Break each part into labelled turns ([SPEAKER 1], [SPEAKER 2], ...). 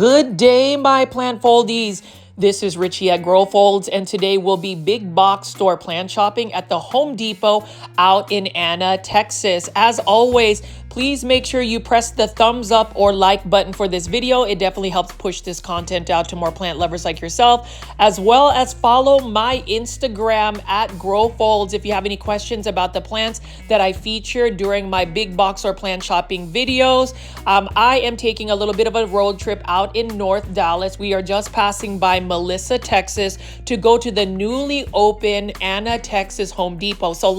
[SPEAKER 1] Good day, my plant foldies. This is Richie at Grow Folds, and today we'll be big box store plant shopping at the Home Depot out in Anna, Texas. As always, please make sure you press the thumbs up or like button for this video. It definitely helps push this content out to more plant lovers like yourself, as well as follow my Instagram at Grow Folds if you have any questions about the plants that I feature during my big box or plant shopping videos. I am taking a little bit of a road trip out in North Dallas. We are just passing by Melissa, Texas, to go to the newly open Anna, Texas Home Depot. So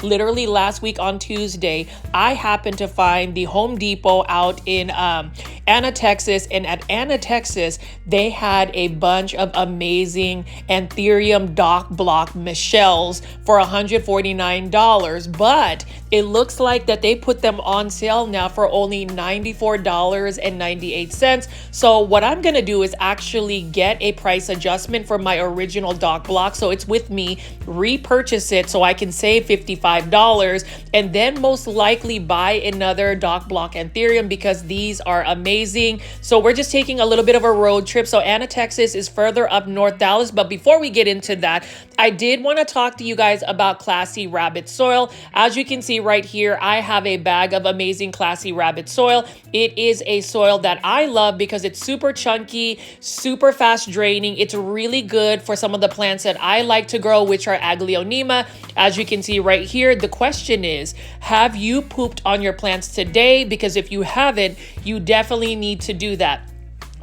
[SPEAKER 1] literally last week on Tuesday, I happened to find the Home Depot out in Anna, Texas. And at Anna, Texas, they had a bunch of amazing Anthurium Doc Block Michelles for $149. But it looks like that they put them on sale now for only $94.98. So what I'm going to do is actually get a price adjustment for my original Doc Block. So it's with me, repurchase it so I can save $55 and then most likely buy another Doc Block Anthurium because these are amazing. So we're just taking a little bit of a road trip. So Anna, Texas is further up North Dallas. But before we get into that, I did want to talk to you guys about Classy Rabbit soil. As you can see right here, I have a bag of amazing Classy Rabbit soil. It is a soil that I love because it's super chunky, super fast draining. It's really good for some of the plants that I like to grow, which are Aglaonema. As you can see right here, the question is, have you pooped on your plants today? Because if you haven't, you definitely need to do that.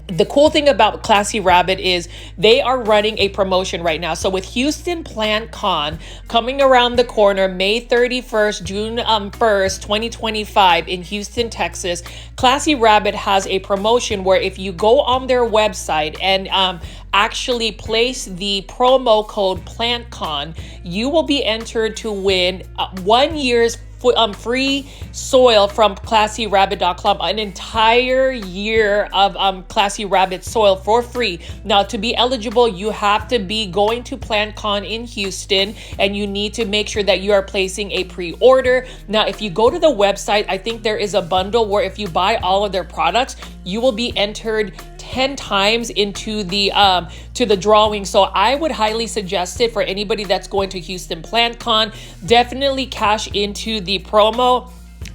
[SPEAKER 1] The cool thing about Classy Rabbit is they are running a promotion right now. So with Houston Plant Con coming around the corner, May 31st, June 1st, 2025 in Houston, Texas, Classy Rabbit has a promotion where if you go on their website and actually place the promo code PlantCon, you will be entered to win 1 year's free soil from ClassyRabbit.com, an entire year of Classy Rabbit soil for free. Now, to be eligible, you have to be going to PlantCon in Houston, and you need to make sure that you are placing a pre-order. Now, if you go to the website, I think there is a bundle where if you buy all of their products, you will be entered 10 times into the to the drawing. So I would highly suggest it for anybody that's going to Houston Plant Con. Definitely cash into the promo.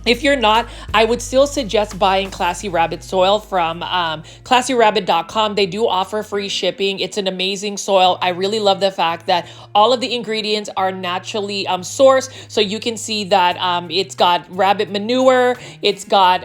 [SPEAKER 1] If you're not, I would still suggest buying Classy Rabbit soil from ClassyRabbit.com. They do offer free shipping. It's an amazing soil. I really love the fact that all of the ingredients are naturally sourced. So you can see that it's got rabbit manure, it's got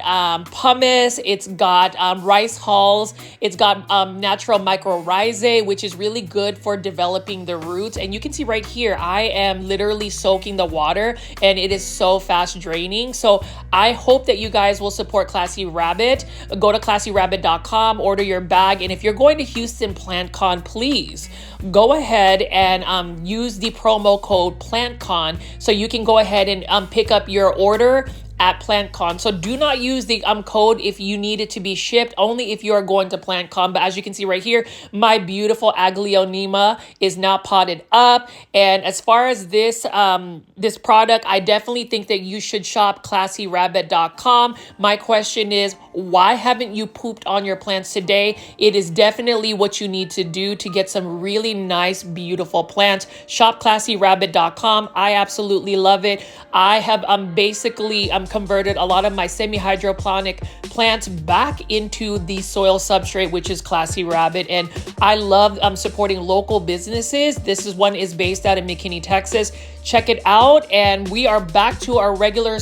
[SPEAKER 1] pumice, it's got rice hulls, it's got natural mycorrhizae, which is really good for developing the roots. And you can see right here, I am literally soaking the water and it is so fast draining. So I hope that you guys will support Classy Rabbit. Go to ClassyRabbit.com, order your bag. And if you're going to Houston Plant Con, please go ahead and use the promo code PlantCon so you can go ahead and pick up your order at PlantCon. So do not use the code if you need it to be shipped, only if you are going to PlantCon. But as you can see right here, my beautiful Aglaonema is now potted up. And as far as this this product, I definitely think that you should shop ClassyRabbit.com. My question is, why haven't you pooped on your plants today? It is definitely what you need to do to get some really nice, beautiful plants. Shop ClassyRabbit.com. I absolutely love it. I have basically converted a lot of my semi-hydroponic plants back into the soil substrate, which is Classy Rabbit. And I love supporting local businesses. This one is based out of McKinney, Texas. Check it out. And we are back to our regular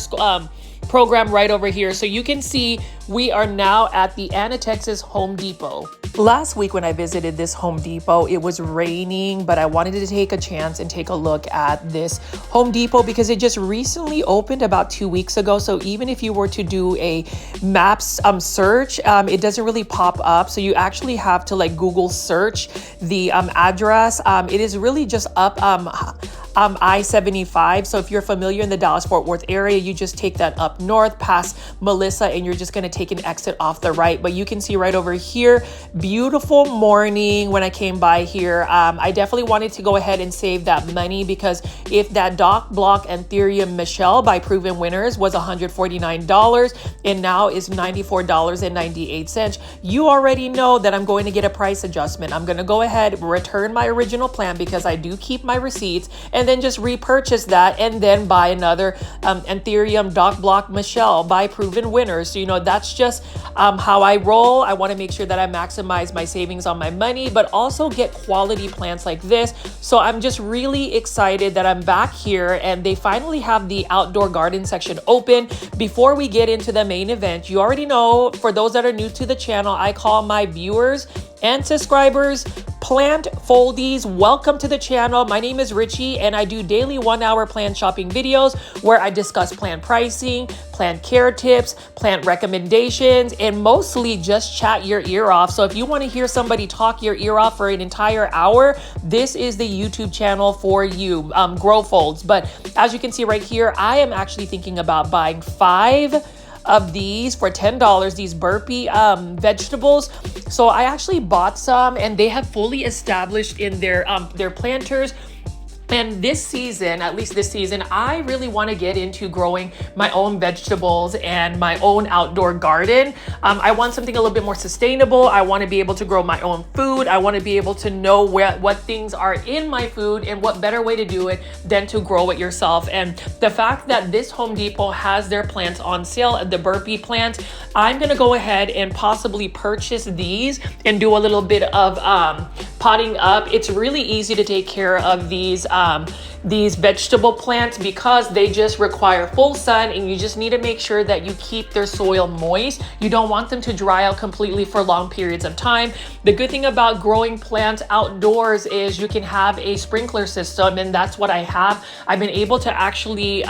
[SPEAKER 1] program right over here. So you can see we are now at the Anna, Texas Home Depot. Last week when I visited this Home Depot, it was raining, but I wanted to take a chance and take a look at this Home Depot because it just recently opened about 2 weeks ago. So even if you were to do a maps search, it doesn't really pop up. So you actually have to like Google search the address. It is really just up I-75. So if you're familiar in the Dallas-Fort Worth area, you just take that up north past Melissa and you're just going to take an exit off the right. But you can see right over here, beautiful morning when I came by here. I definitely wanted to go ahead and save that money, because if that Doc Block Anthurium Michelle by Proven Winners was $149 and now is $94.98, you already know that I'm going to get a price adjustment. I'm going to go ahead, return my original plan because I do keep my receipts, and then just repurchase that and then buy another Anthurium Doc Block Michelle by Proven Winners. So, you know, that's just how I roll. I want to make sure that I maximize my savings on my money, but also get quality plants like this. So I'm just really excited that I'm back here and they finally have the outdoor garden section open. Before we get into the main event, you already know, for those that are new to the channel, I call my viewers and subscribers plant foldies. Welcome to the channel. My name is Richie and I do daily 1-hour plant shopping videos where I discuss plant pricing, plant care tips, plant recommendations, and mostly just chat your ear off. So if you want to hear somebody talk your ear off for an entire hour, this is the YouTube channel for you, Grow Folds. But as you can see right here, I am actually thinking about buying 5 of these for $10, these burpee vegetables. So I actually bought some and they have fully established in their planters. And this season, at least this season, I really want to get into growing my own vegetables and my own outdoor garden. I want something a little bit more sustainable. I want to be able to grow my own food. I want to be able to know what things are in my food, and what better way to do it than to grow it yourself. And the fact that this Home Depot has their plants on sale, the burpee plant, I'm going to go ahead and possibly purchase these and do a little bit of potting up. It's really easy to take care of these vegetable plants because they just require full sun, and you just need to make sure that you keep their soil moist. You don't want them to dry out completely for long periods of time. The good thing about growing plants outdoors is you can have a sprinkler system, and that's what I have. I've been able to actually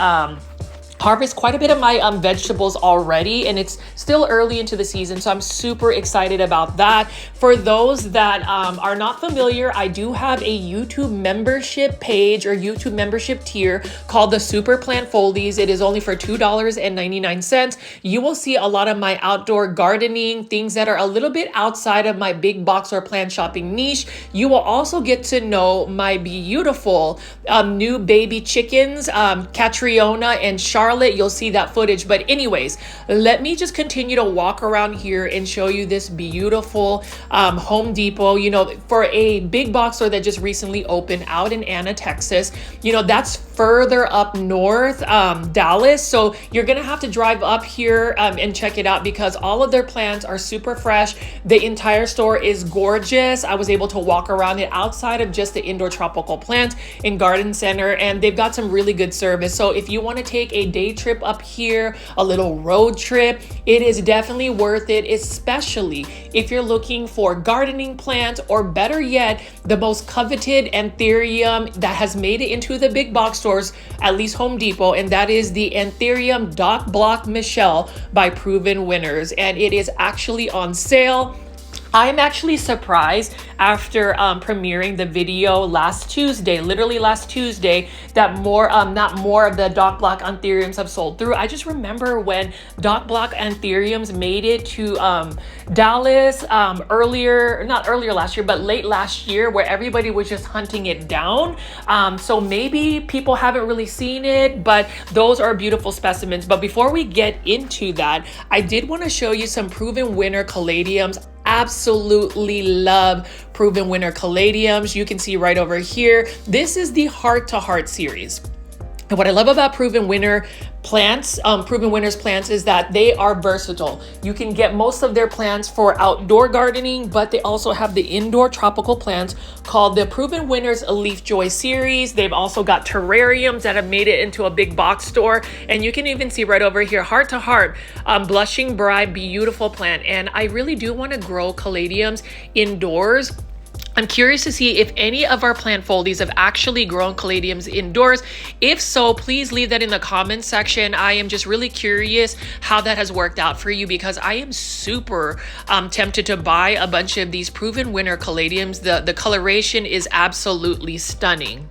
[SPEAKER 1] harvest quite a bit of my vegetables already, and it's still early into the season, so I'm super excited about that. For those that are not familiar, I do have a YouTube membership page or YouTube membership tier called the Super Plant Foldies. It is only for $2.99. You will see a lot of my outdoor gardening, things that are a little bit outside of my big box or plant shopping niche. You will also get to know my beautiful new baby chickens, Catriona and Charlotte. You'll see that footage. But anyways, let me just continue to walk around here and show you this beautiful Home Depot. You know, for a big box store that just recently opened out in Anna, Texas, you know, that's further up north, Dallas. So you're gonna have to drive up here and check it out because all of their plants are super fresh. The entire store is gorgeous. I was able to walk around it outside of just the indoor tropical plant and garden center, and they've got some really good service. So if you want to take a day trip up here, a little road trip, it is definitely worth it, especially if you're looking for gardening plants, or better yet, the most coveted Anthurium that has made it into the big box stores, at least Home Depot, and that is the Anthurium Doc Block Michelle by Proven Winners, and it is actually on sale. I'm actually surprised after premiering the video last Tuesday, literally last Tuesday, that not more of the Doc Block Anthuriums have sold through. I just remember when Doc Block Anthuriums made it to Dallas not earlier last year, but late last year, where everybody was just hunting it down. So maybe people haven't really seen it, but those are beautiful specimens. But before we get into that, I did want to show you some Proven Winner Caladiums. Absolutely love Proven Winner Caladiums. You can see right over here, this is the Heart to Heart series. And what I love about Proven Winner plants, Proven Winners plants, is that they are versatile. You can get most of their plants for outdoor gardening, but they also have the indoor tropical plants called the Proven Winners Leafjoy series. They've also got terrariums that have made it into a big box store. And you can even see right over here, Heart to Heart, Blushing Bride, beautiful plant. And I really do want to grow caladiums indoors. I'm curious to see if any of our plant foldies have actually grown caladiums indoors. If so, please leave that in the comments section. I am just really curious how that has worked out for you, because I am super tempted to buy a bunch of these Proven Winner caladiums. The coloration is absolutely stunning.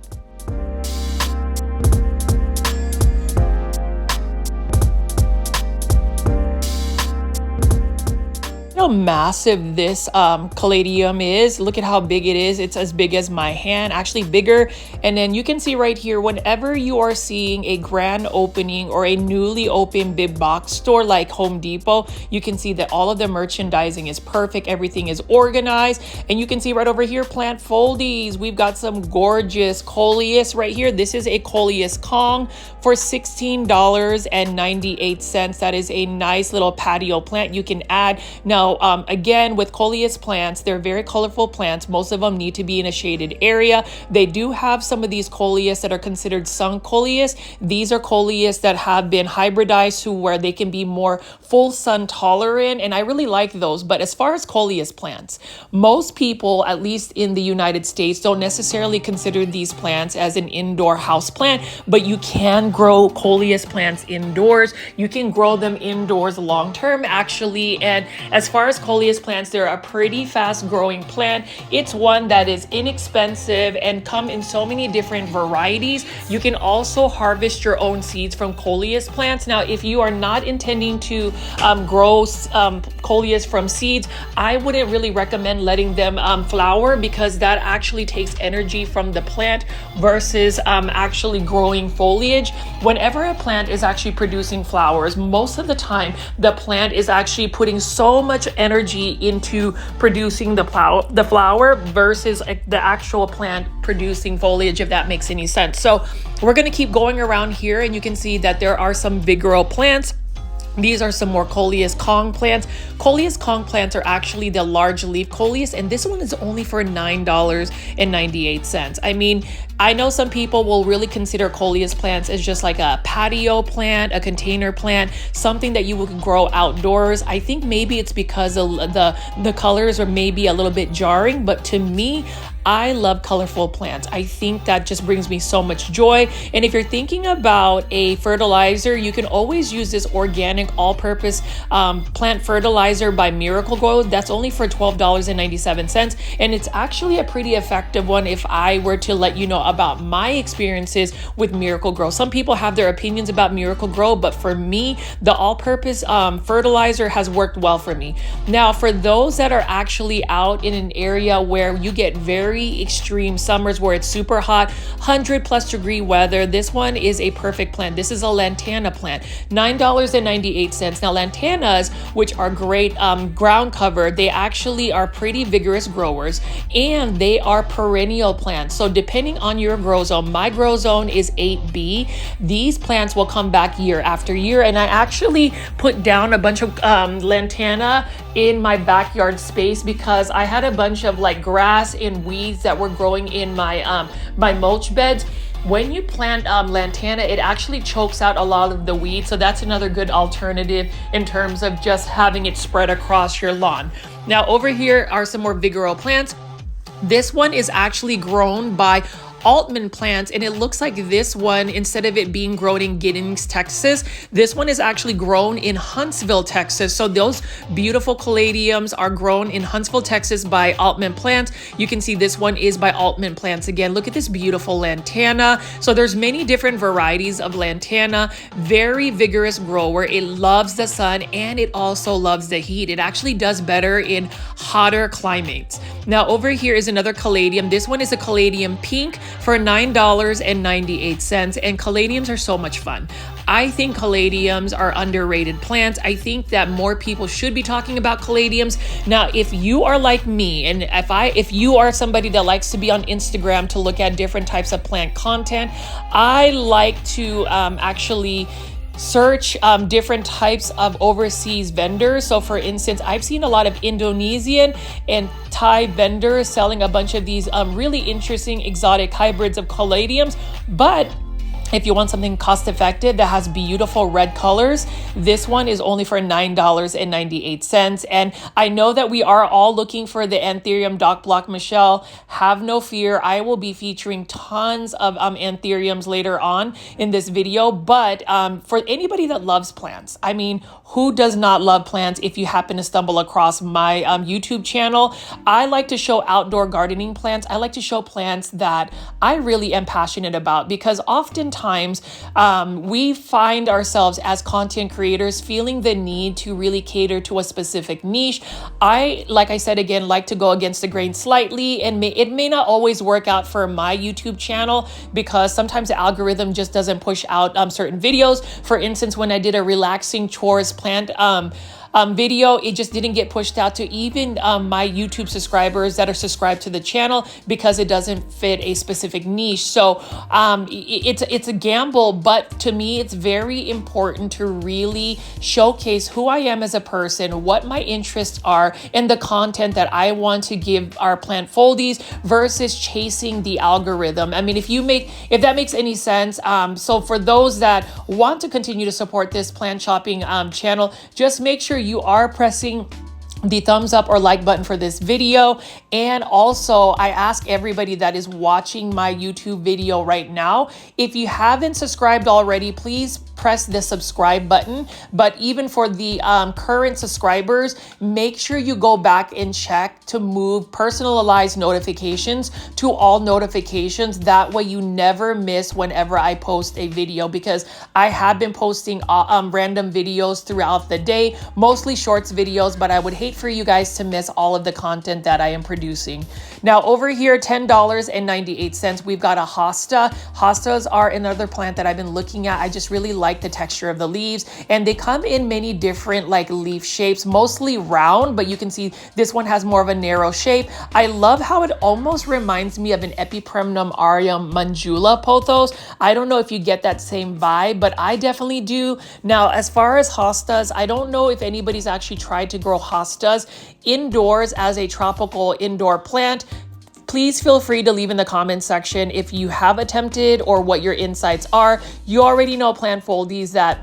[SPEAKER 1] how massive this caladium is. Look at how big it is. It's as big as my hand, actually bigger. And then you can see right here, whenever you are seeing a grand opening or a newly opened big box store like Home Depot, you can see that all of the merchandising is perfect. Everything is organized. And you can see right over here, plant foldies. We've got some gorgeous coleus right here. This is a coleus Kong for $16.98. That is a nice little patio plant you can add. Now, again, with coleus plants, they're very colorful plants. Most of them need to be in a shaded area. They do have some of these coleus that are considered sun coleus. These are coleus that have been hybridized to where they can be more full sun tolerant, and I really like those. But as far as coleus plants, most people, at least in the United States, don't necessarily consider these plants as an indoor house plant, but you can grow coleus plants indoors. You can grow them indoors long term, actually. And as far as coleus plants, they're a pretty fast growing plant. It's one that is inexpensive and come in so many different varieties. You can also harvest your own seeds from coleus plants. Now, if you are not intending to grow coleus from seeds, I wouldn't really recommend letting them flower, because that actually takes energy from the plant versus actually growing foliage. Whenever a plant is actually producing flowers, most of the time the plant is actually putting so much energy into producing the flower versus the actual plant producing foliage, if that makes any sense. So we're going to keep going around here, and you can see that there are some vigoro plants. These are some more coleus Kong plants. Coleus Kong plants are actually the large leaf coleus, and this one is only for $9.98. I mean, I know some people will really consider coleus plants as just like a patio plant, a container plant, something that you would grow outdoors. I think maybe it's because the colors are maybe a little bit jarring, but to me, I love colorful plants. I think that just brings me so much joy. And if you're thinking about a fertilizer, you can always use this organic all-purpose plant fertilizer by Miracle-Gro. That's only for $12.97. And it's actually a pretty effective one if I were to let you know about my experiences with Miracle-Gro. Some people have their opinions about Miracle-Gro, but for me, the all-purpose fertilizer has worked well for me. Now, for those that are actually out in an area where you get very extreme summers where it's super hot, 100+ degree weather, this one is a perfect plant. This is a lantana plant, $9.98. Now, lantanas, which are great ground cover, they actually are pretty vigorous growers, and they are perennial plants. So depending on your grow zone, my grow zone is 8B. These plants will come back year after year, and I actually put down a bunch of lantana in my backyard space because I had a bunch of like grass and weeds that were growing in my my mulch beds. When you plant lantana, it actually chokes out a lot of the weeds, so that's another good alternative in terms of just having it spread across your lawn. Now, over here are some more vigoro plants. This one is actually grown by Altman plants, and it looks like this one, instead of it being grown in Giddings, Texas, this one is actually grown in Huntsville, Texas. So those beautiful caladiums are grown in Huntsville, Texas by Altman plants. You can see this one is by Altman plants again. Look at this beautiful lantana. So there's many different varieties of lantana. Very vigorous grower. It loves the sun and it also loves the heat. It actually does better in hotter climates. Now over here is another caladium. This one is a caladium pink for $9.98, and caladiums are so much fun. I think caladiums are underrated plants. I think that more people should be talking about caladiums. Now, if you are like me, and if you are somebody that likes to be on Instagram to look at different types of plant content, I like to actually search different types of overseas vendors. So for instance, I've seen a lot of Indonesian and Thai vendors selling a bunch of these really interesting exotic hybrids of caladiums. But if you want something cost effective that has beautiful red colors, this one is only for $9.98. And I know that we are all looking for the Anthurium Doc Block Michelle. Have no fear. I will be featuring tons of anthuriums later on in this video. But for anybody that loves plants, I mean, who does not love plants? If you happen to stumble across my YouTube channel, I like to show outdoor gardening plants. I like to show plants that I really am passionate about, because oftentimes times we find ourselves as content creators feeling the need to really cater to a specific niche. Like I said again, like to go against the grain slightly, and it may not always work out for my YouTube channel because sometimes the algorithm just doesn't push out certain videos. For instance, when I did a relaxing chores plant video, it just didn't get pushed out to even my YouTube subscribers that are subscribed to the channel because it doesn't fit a specific niche. So it's a gamble, but to me, it's very important to really showcase who I am as a person, what my interests are, and the content that I want to give our plant foldies versus chasing the algorithm. I mean, if that makes any sense. So for those that want to continue to support this plant shopping channel, just make sure you are pressing the thumbs up or like button for this video. And also, I ask everybody that is watching my YouTube video right now, if you haven't subscribed already, please press the subscribe button. But even for the current subscribers, make sure you go back and check to move personalized notifications to all notifications. That way you never miss whenever I post a video, because I have been posting random videos throughout the day, mostly shorts videos, but I would hate for you guys to miss all of the content that I am producing. Now over here, $10.98, we've got a hosta. Hostas are another plant that I've been looking at. I just really like the texture of the leaves, and they come in many different like leaf shapes, mostly round, but you can see this one has more of a narrow shape. I love how it almost reminds me of an Epipremnum aureum mandula pothos. I don't know if you get that same vibe, but I definitely do. Now, as far as hostas, I don't know if anybody's actually tried to grow hostas indoors as a tropical indoor plant. Please feel free to leave in the comment section if you have attempted or what your insights are. You already know, plant foldies, that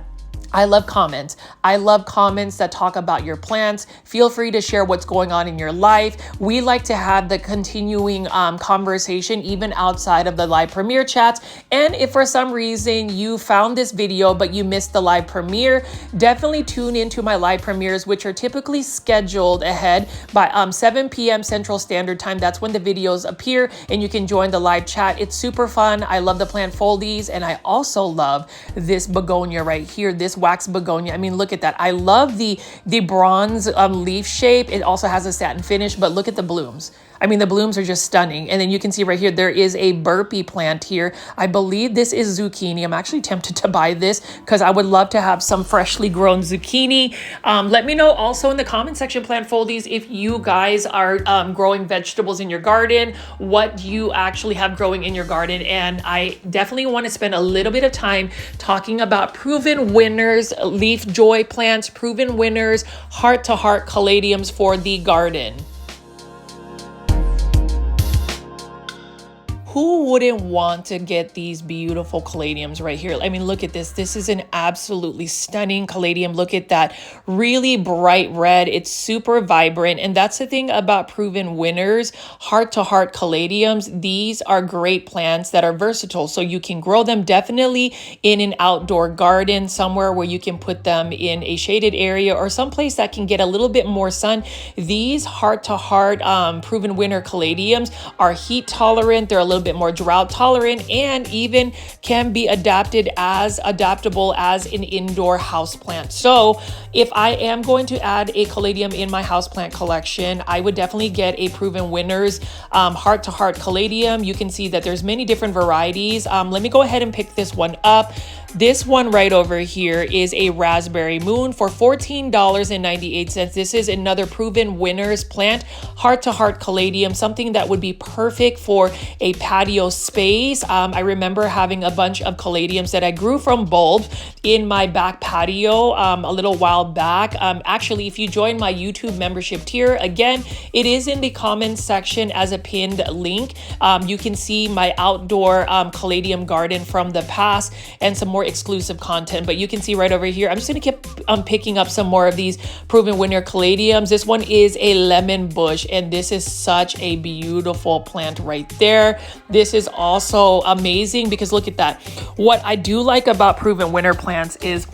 [SPEAKER 1] I love comments. I love comments that talk about your plants. Feel free to share what's going on in your life. We like to have the continuing conversation even outside of the live premiere chats. And if for some reason you found this video but you missed the live premiere, definitely tune into my live premieres, which are typically scheduled ahead by 7 p.m. Central Standard Time. That's when the videos appear and you can join the live chat. It's super fun. I love the plant foldies, and I also love this begonia right here, this wax begonia. I mean, look at that. I love the bronze leaf shape. It also has a satin finish, but look at the blooms. I mean, the blooms are just stunning. And then you can see right here, there is a burpee plant here. I believe this is zucchini. I'm actually tempted to buy this because I would love to have some freshly grown zucchini. Let me know also in the comment section, plant foldies, if you guys are growing vegetables in your garden, what you actually have growing in your garden. And I definitely want to spend a little bit of time talking about Proven Winners Leafjoy plants, Proven Winners Heart Caladiums for the garden. Who wouldn't want to get these beautiful caladiums right here? I mean, look at this. This is an absolutely stunning caladium. Look at that really bright red. It's super vibrant. And that's the thing about Proven Winners Heart Caladiums. These are great plants that are versatile. So you can grow them definitely in an outdoor garden, somewhere where you can put them in a shaded area or someplace that can get a little bit more sun. These Heart Proven Winner caladiums are heat tolerant. They're a little bit more drought tolerant, and even can be adaptable as an indoor house plant. So if I am going to add a caladium in my houseplant collection, I would definitely get a Proven Winners Heart Caladium. You can see that there's many different varieties. Let me go ahead and pick this one up. This one right over here is a Raspberry Moon for $14.98. This is another Proven Winners plant, Heart Caladium, something that would be perfect for a patio space. I remember having a bunch of caladiums that I grew from bulbs in my back patio a little while back. Actually, if you join my YouTube membership tier, again, it is in the comments section as a pinned link. You can see my outdoor caladium garden from the past and some more exclusive content, but you can see right over here, I'm just going to keep picking up some more of these Proven Winner caladiums. This one is a lemon bush, and this is such a beautiful plant right there. This is also amazing because look at that. What I do like about Proven Winner plants is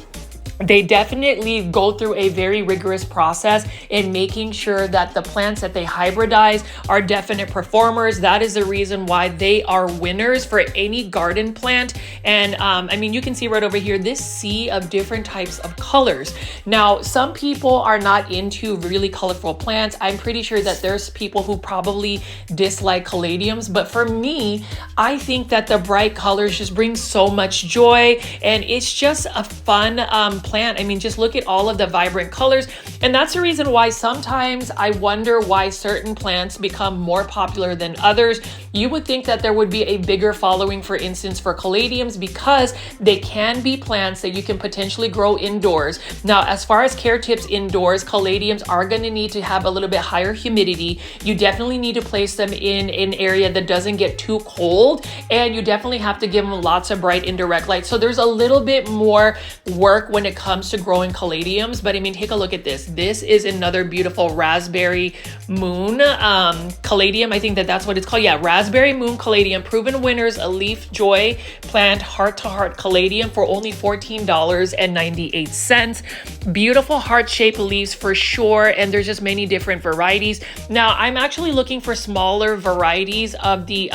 [SPEAKER 1] They definitely go through a very rigorous process in making sure that the plants that they hybridize are definite performers. That is the reason why they are winners for any garden plant. And I mean, you can see right over here, this sea of different types of colors. Now, some people are not into really colorful plants. I'm pretty sure that there's people who probably dislike caladiums, but for me, I think that the bright colors just bring so much joy, and it's just a fun plant. I mean, just look at all of the vibrant colors. And that's the reason why sometimes I wonder why certain plants become more popular than others. You would think that there would be a bigger following, for instance, for caladiums, because they can be plants that you can potentially grow indoors. Now, as far as care tips indoors, caladiums are going to need to have a little bit higher humidity. You definitely need to place them in an area that doesn't get too cold, and you definitely have to give them lots of bright indirect light. So there's a little bit more work when it comes to growing caladiums, but I mean, take a look at this. This is another beautiful raspberry moon caladium. I think that that's what it's called. Yeah, raspberry moon caladium, Proven Winners Leafjoy plant, heart to heart caladium for only $14.98. Beautiful heart-shaped leaves for sure, and there's just many different varieties. Now, I'm actually looking for smaller varieties of the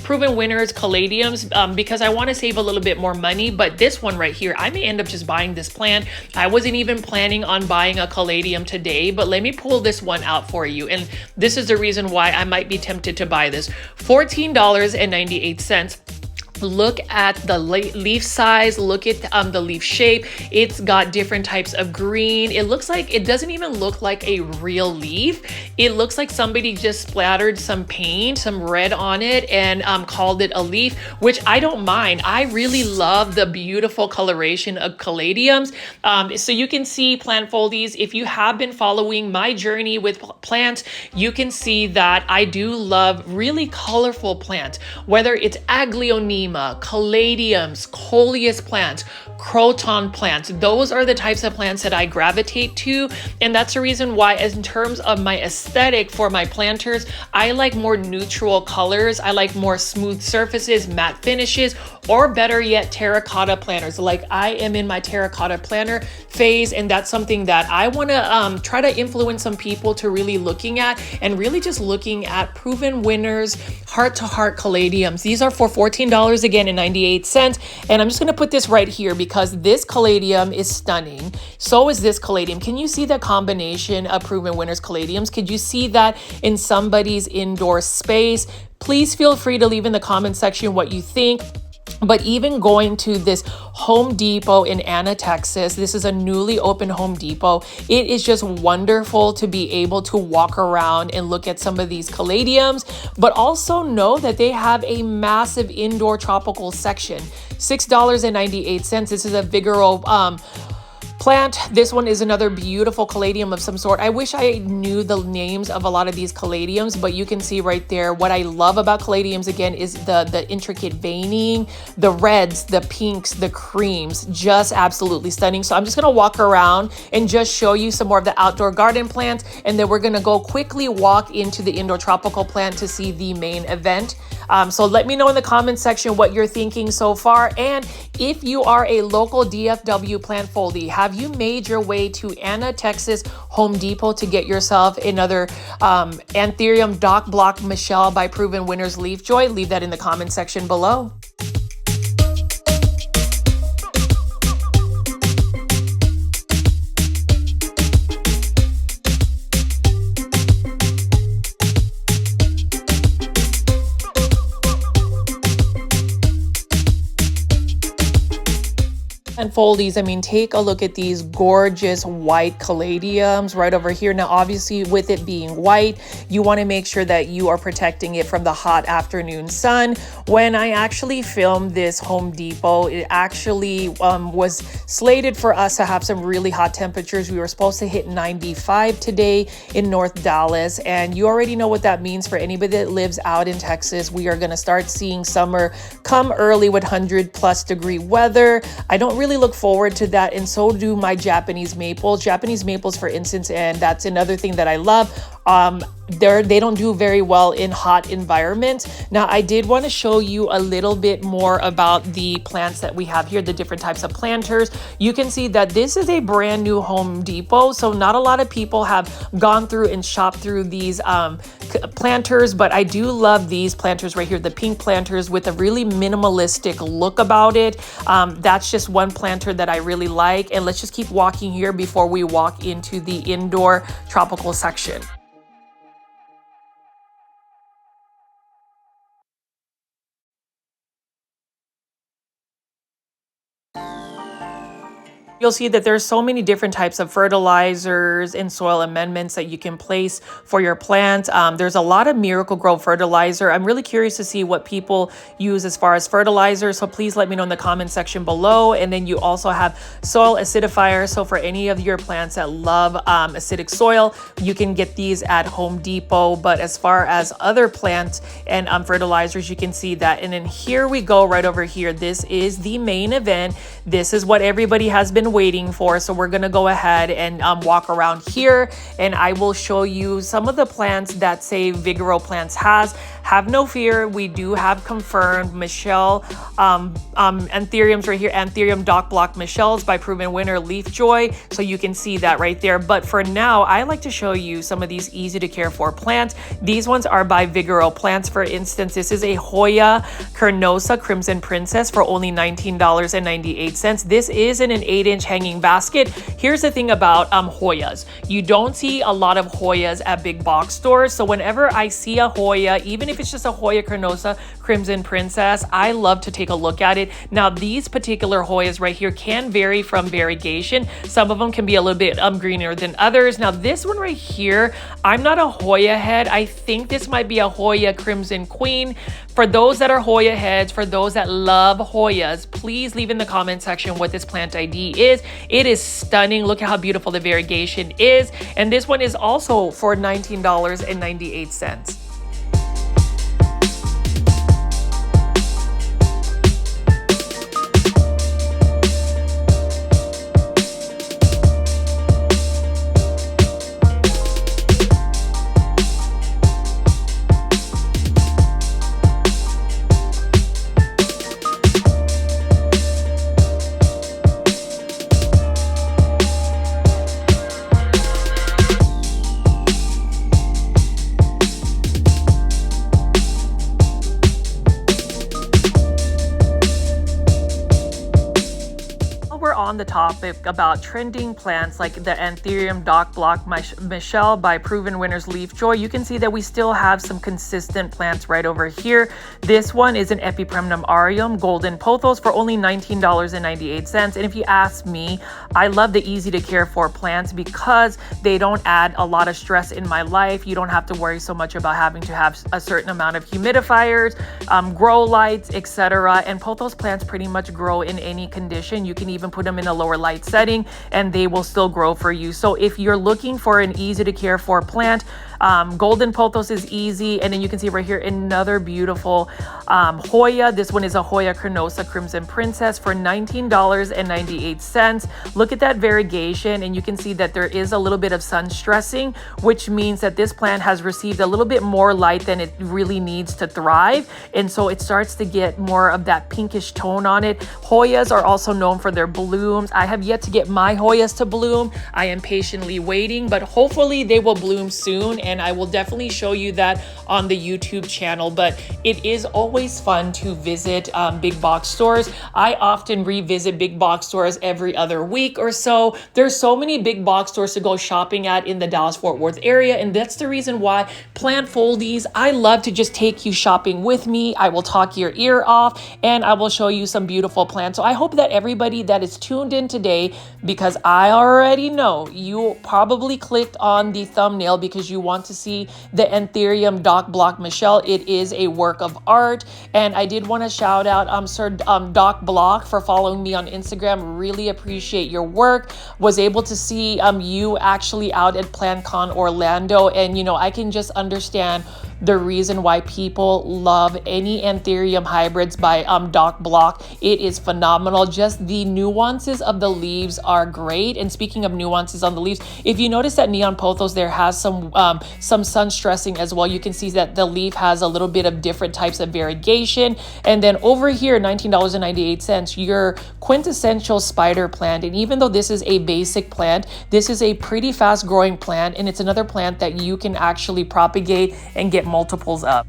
[SPEAKER 1] Proven Winners caladiums because I want to save a little bit more money, but this one right here, I may end up just buying this plant. I wasn't even planning on buying a caladium today, but let me pull this one out for you. And this is the reason why I might be tempted to buy this. $14.98. Look at the leaf size, look at the leaf shape. It's got different types of green. It looks like, it doesn't even look like a real leaf. It looks like somebody just splattered some paint, some red on it, and called it a leaf, which I don't mind. I really love the beautiful coloration of caladiums. So you can see, plant foldies, if you have been following my journey with plants, you can see that I do love really colorful plants, whether it's Aglaonema, caladiums, coleus plants, croton plants. Those are the types of plants that I gravitate to. And that's the reason why, as in terms of my aesthetic for my planters, I like more neutral colors. I like more smooth surfaces, matte finishes, or better yet, terracotta planters. Like I am in my terracotta planter phase, and that's something that I want to try to influence some people to really looking at, and really just looking at Proven Winners heart to heart caladiums. These are for $14 again and 98 cents. And I'm just going to put this right here because this caladium is stunning. So is this caladium. Can you see the combination of Proven Winners caladiums? Could you see that in somebody's indoor space? Please feel free to leave in the comment section what you think. But even going to this Home Depot in Anna, Texas, this is a newly opened Home Depot. It is just wonderful to be able to walk around and look at some of these caladiums, but also know that they have a massive indoor tropical section. $6.98. This is a Vigoro plant. This one is another beautiful caladium of some sort. I wish I knew the names of a lot of these caladiums, but you can see right there. What I love about caladiums again is the intricate veining, the reds, the pinks, the creams, just absolutely stunning. So I'm just gonna walk around and just show you some more of the outdoor garden plants, and then we're gonna go quickly walk into the indoor tropical plant to see the main event. So let me know in the comment section what you're thinking so far. And if you are a local DFW plant foldie, have you made your way to Anna, Texas Home Depot to get yourself another Anthurium Doc Block Michelle by Proven Winners Leafjoy? Leave that in the comment section below. And foldies, I mean, take a look at these gorgeous white caladiums right over here. Now, obviously, with it being white, you want to make sure that you are protecting it from the hot afternoon sun. When I actually filmed this Home Depot, it actually was slated for us to have some really hot temperatures. We were supposed to hit 95 today in North Dallas, and you already know what that means for anybody that lives out in Texas. We are going to start seeing summer come early with 100+ degree weather. I don't really look forward to that, and so do my Japanese maples. Japanese maples, for instance, and that's another thing that I love, They don't do very well in hot environments. Now, I did want to show you a little bit more about the plants that we have here, the different types of planters. You can see that this is a brand new Home Depot, so not a lot of people have gone through and shopped through these planters, but I do love these planters right here, the pink planters with a really minimalistic look about it. That's just one planter that I really like. And let's just keep walking here before we walk into the indoor tropical section. You'll see that there's so many different types of fertilizers and soil amendments that you can place for your plants. There's a lot of Miracle-Gro fertilizer. I'm really curious to see what people use as far as fertilizer, so please let me know in the comment section below. And then you also have soil acidifiers. So for any of your plants that love acidic soil, you can get these at Home Depot. But as far as other plants and fertilizers, you can see that. And then here we go, right over here. This is the main event. This is what everybody has been waiting for. So we're gonna go ahead and walk around here, and I will show you some of the plants that Say Vigoro Plants has. Have no fear, we do have confirmed Michelle Anthuriums right here, Anthurium Doc Block Michelle's by Proven Winner Leafjoy. So you can see that right there. But for now, I like to show you some of these easy to care for plants. These ones are by Vigoro Plants. For instance, this is a Hoya Carnosa Crimson Princess for only $19.98. This is in an 8-inch hanging basket. Here's the thing about Hoyas. You don't see a lot of Hoyas at big box stores. So whenever I see a Hoya, even if it's just a Hoya Carnosa Crimson Princess, I love to take a look at it. Now, these particular Hoyas right here can vary from variegation. Some of them can be a little bit greener than others. Now, this one right here, I'm not a Hoya head. I think this might be a Hoya Crimson Queen. For those that are Hoya heads, for those that love Hoyas, please leave in the comment section what this plant ID is. It is stunning. Look at how beautiful the variegation is. And this one is also for $19.98. On the topic about trending plants like the Anthurium Doc Block Michelle by Proven Winners Leafjoy, you can see that we still have some consistent plants right over here. This one is an Epipremnum aureum golden pothos for only $19.98. And if you ask me, I love the easy to care for plants because they don't add a lot of stress in my life. You don't have to worry so much about having to have a certain amount of humidifiers, grow lights, etc. And pothos plants pretty much grow in any condition. You can even put them in a lower light setting and they will still grow for you. So if you're looking for an easy to care for plant, golden pothos is easy. And then you can see right here another beautiful Hoya. This one is a Hoya Carnosa Crimson Princess for $19.98. Look at that variegation, and you can see that there is a little bit of sun stressing, which means that this plant has received a little bit more light than it really needs to thrive. And so it starts to get more of that pinkish tone on it. Hoyas are also known for their blooms. I have yet to get my Hoyas to bloom. I am patiently waiting, but hopefully they will bloom soon. And I will definitely show you that on the YouTube channel. But it is always fun to visit big box stores. I often revisit big box stores every other week or so. There's so many big box stores to go shopping at in the Dallas-Fort Worth area. And that's the reason why Plant Foldies, I love to just take you shopping with me. I will talk your ear off and I will show you some beautiful plants. So I hope that everybody that is tuned in today, because I already know you probably clicked on the thumbnail because you want to see the Anthurium Doc Block Michelle. It is a work of art. And I did want to shout out Sir Doc Block for following me on Instagram. Really appreciate your work. Was able to see you actually out at PlantCon Orlando. And, you know, I can just understand the reason why people love any Anthurium hybrids by Doc Block. It is phenomenal. Just the nuances of the leaves are great. And speaking of nuances on the leaves, if you notice that neon pothos there has some some sun stressing as well. You can see that the leaf has a little bit of different types of variegation. And then over here, $19.98, your quintessential spider plant. And even though this is a basic plant, this is a pretty fast growing plant, and it's another plant that you can actually propagate and get multiples up.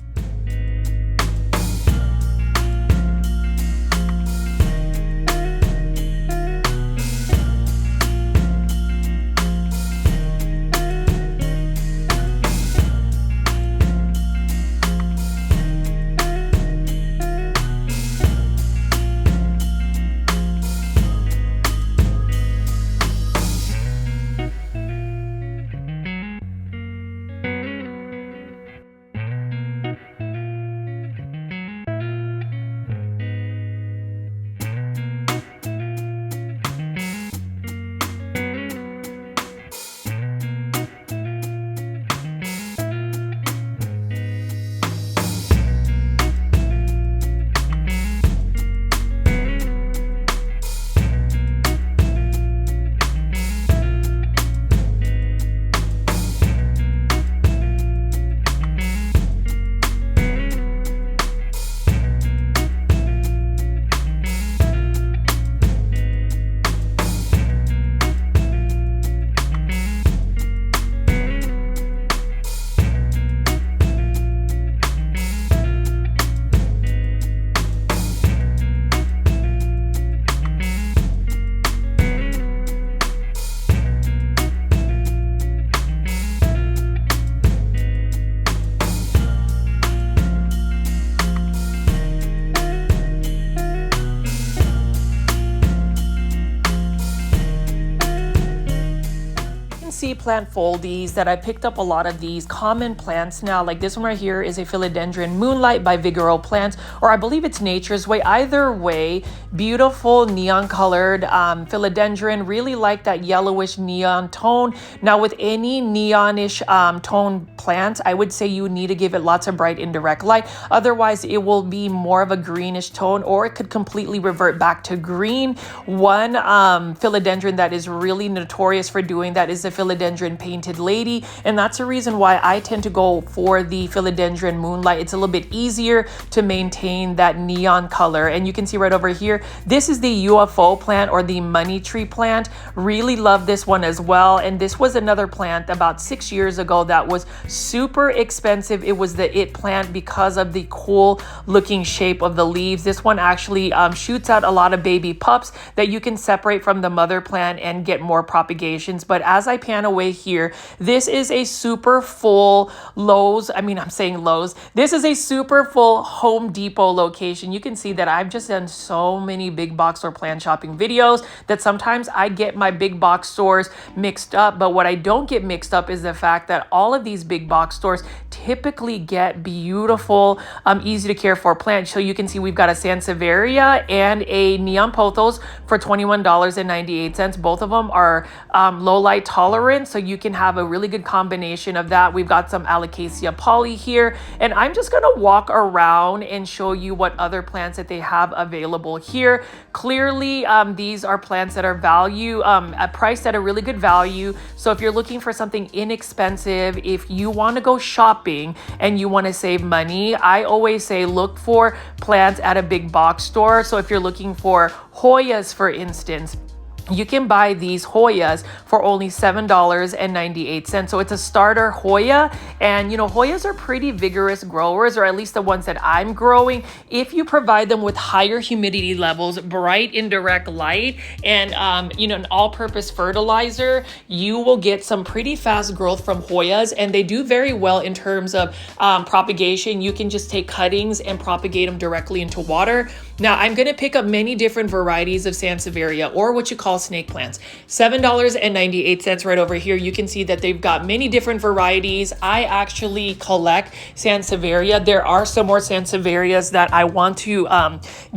[SPEAKER 1] Plant foldies that I picked up a lot of these common plants now. Like this one right here is a philodendron moonlight by Vigoro Plants, or I believe it's Nature's Way. Either way, beautiful neon colored philodendron. Really like that yellowish neon tone. Now with any neonish tone plants, I would say you need to give it lots of bright indirect light. Otherwise, it will be more of a greenish tone, or it could completely revert back to green. One philodendron that is really notorious for doing that is the philodendron Painted Lady, and that's the reason why I tend to go for the philodendron moonlight. It's a little bit easier to maintain that neon color. And you can see right over here, this is the UFO plant, or the money tree plant. Really love this one as well. And this was another plant about 6 years ago that was super expensive. It was the it plant because of the cool looking shape of the leaves. This one actually shoots out a lot of baby pups that you can separate from the mother plant and get more propagations. But as I pan away here, this is a super full Lowe's. This is a super full Home Depot location. You can see that I've just done so many big box or plant shopping videos that sometimes I get my big box stores mixed up. But what I don't get mixed up is the fact that all of these big box stores typically get beautiful, easy to care for plants. So you can see we've got a Sansevieria and a Neon Pothos for $21.98. Both of them are low light tolerant, so you can have a really good combination of that. We've got some Alocasia poly here, and I'm just gonna walk around and show you what other plants that they have available here. Clearly, these are plants that are priced at a really good value. So if you're looking for something inexpensive, if you want to go shopping and you want to save money, I always say look for plants at a big box store. So if you're looking for Hoyas, for instance, you can buy these Hoyas for only $7.98. So it's a starter Hoya. And, Hoyas are pretty vigorous growers, or at least the ones that I'm growing. If you provide them with higher humidity levels, bright indirect light, and, an all-purpose fertilizer, you will get some pretty fast growth from Hoyas. And they do very well in terms of propagation. You can just take cuttings and propagate them directly into water. Now, I'm going to pick up many different varieties of Sansevieria, or what you call snake plants. $7.98 right over here. You can see that they've got many different varieties. I actually collect Sansevieria. There are some more Sansevierias that I want to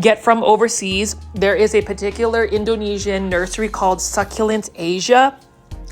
[SPEAKER 1] get from overseas. There is a particular Indonesian nursery called Succulent Asia.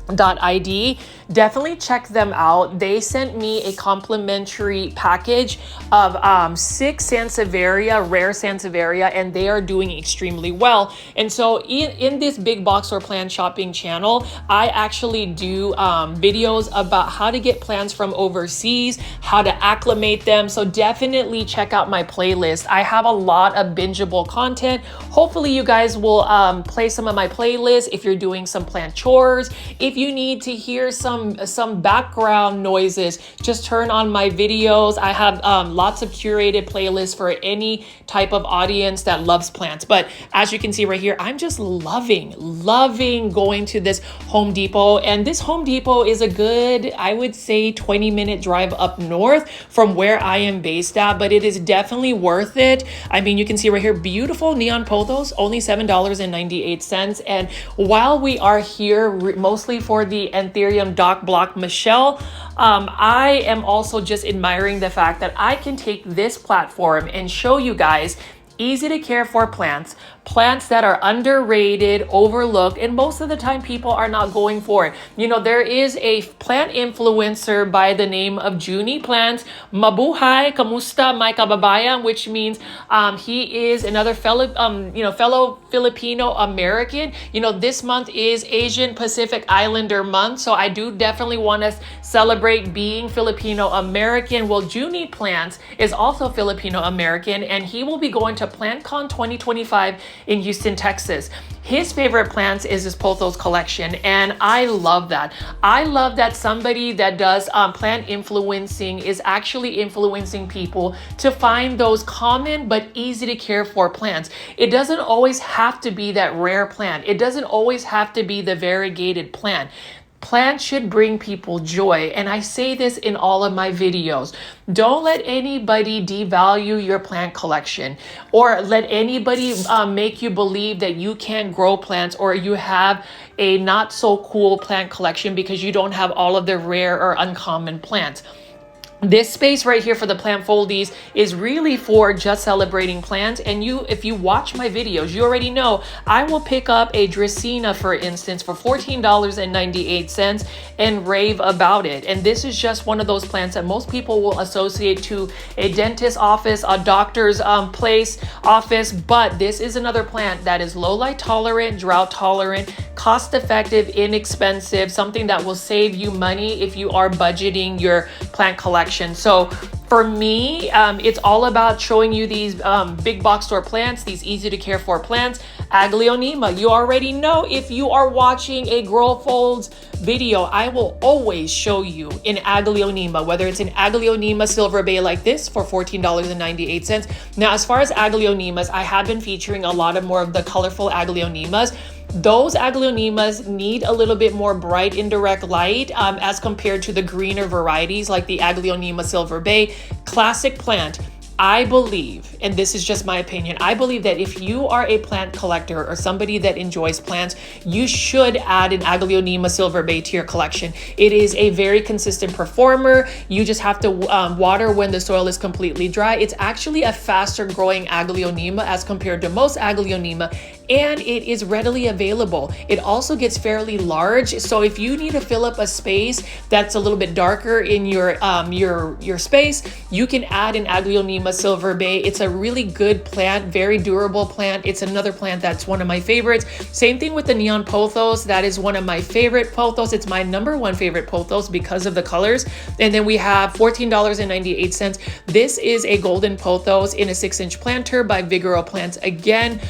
[SPEAKER 1] .id. Definitely check them out. They sent me a complimentary package of 6 Sansevieria, rare Sansevieria, and they are doing extremely well. And so in this big box or plant shopping channel, I actually do videos about how to get plants from overseas, how to acclimate them. So definitely check out my playlist. I have a lot of bingeable content. Hopefully you guys will play some of my playlists if you're doing some plant chores. If you need to hear some background noises, just turn on my videos. I have lots of curated playlists for any type of audience that loves plants. But as you can see right here, I'm just loving going to this Home Depot. And this Home Depot is a good, I would say, 20-minute drive up north from where I am based at, but it is definitely worth it. I mean, you can see right here, beautiful neon pothos, only $7.98. And while we are here, mostly for the Anthurium Doc Block Michelle, I am also just admiring the fact that I can take this platform and show you guys easy to care for plants that are underrated, overlooked, and most of the time people are not going for it. You know, there is a plant influencer by the name of Junie Plants. Mabuhay, kamusta may kababayan, which means he is another fellow Filipino American. You know, this month is Asian Pacific Islander month, so I do definitely want to celebrate being Filipino American. Well, Junie Plants is also Filipino American, and he will be going to PlantCon 2025 in Houston, Texas. His favorite plants is his pothos collection, and I love that. I love that somebody that does plant influencing is actually influencing people to find those common but easy to care for plants. It doesn't always have to be that rare plant. It doesn't always have to be the variegated plant. Plants should bring people joy, and I say this in all of my videos. Don't let anybody devalue your plant collection, or let anybody make you believe that you can't grow plants or you have a not so cool plant collection because you don't have all of the rare or uncommon plants. This space right here for the plant foldies is really for just celebrating plants. And if you watch my videos, you already know I will pick up a Dracaena, for instance, for $14.98 and rave about it. And this is just one of those plants that most people will associate to a dentist's office, a doctor's office. But this is another plant that is low light tolerant, drought tolerant, cost effective, inexpensive, something that will save you money if you are budgeting your plant collection. So for me, it's all about showing you these big box store plants, these easy to care for plants. Aglaonema, you already know if you are watching a Grow Folds video, I will always show you an Aglaonema, whether it's an Aglaonema Silver Bay like this for $14.98. Now, as far as Aglaonemas, I have been featuring a lot of more of the colorful Aglaonemas. Those Aglaonemas need a little bit more bright indirect light as compared to the greener varieties like the Aglaonema Silver Bay. Classic plant. I believe, and this is just my opinion, I believe that if you are a plant collector or somebody that enjoys plants, you should add an Aglaonema Silver Bay to your collection. It is a very consistent performer. You just have to water when the soil is completely dry. It's actually a faster growing Aglaonema as compared to most Aglaonema, and it is readily available. It also gets fairly large, so if you need to fill up a space that's a little bit darker in your space, you can add an Aglaonema Silver Bay. It's a really good plant, very durable plant. It's another plant that's one of my favorites. Same thing with the neon pothos. That is one of my favorite pothos. It's my #1 favorite pothos because of the colors. And then we have $14.98. This is a golden pothos in a 6-inch planter by Vigoro Plants. Again,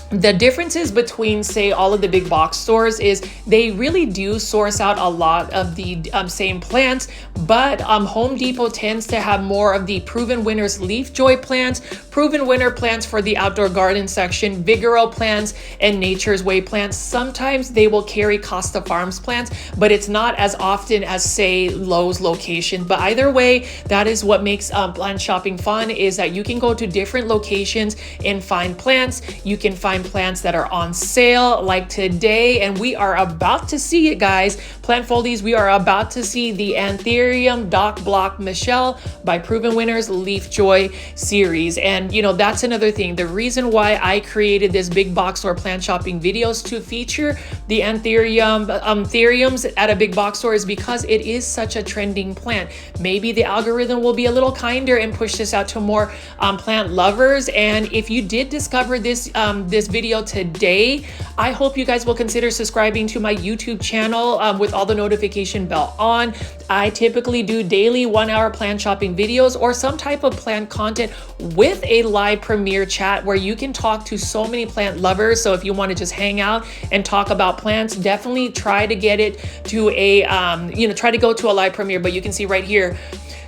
[SPEAKER 1] the differences between, say, all of the big box stores is they really do source out a lot of the same plants, but Home Depot tends to have more of the Proven Winners Leafjoy plants, Proven Winner plants for the outdoor garden section, Vigoro plants, and Nature's Way plants. Sometimes they will carry Costa Farms plants, but it's not as often as, say, Lowe's location. But either way, that is what makes plant shopping fun, is that you can go to different locations and find plants. You can find find plants that are on sale like today, and we are about to see it, guys. Plant foldies, we are about to see the Anthurium Doc Block Michelle by Proven Winners Leafjoy series. And you know, that's another thing. The reason why I created this big box store plant shopping videos to feature the Anthuriums at a big box store is because it is such a trending plant. Maybe the algorithm will be a little kinder and push this out to more plant lovers. And if you did discover this this video today, I hope you guys will consider subscribing to my YouTube channel with all the notification bell on. I typically do daily 1-hour plant shopping videos or some type of plant content with a live premiere chat where you can talk to so many plant lovers. So if you want to just hang out and talk about plants, definitely try to get it to a try to go to a live premiere. But you can see right here,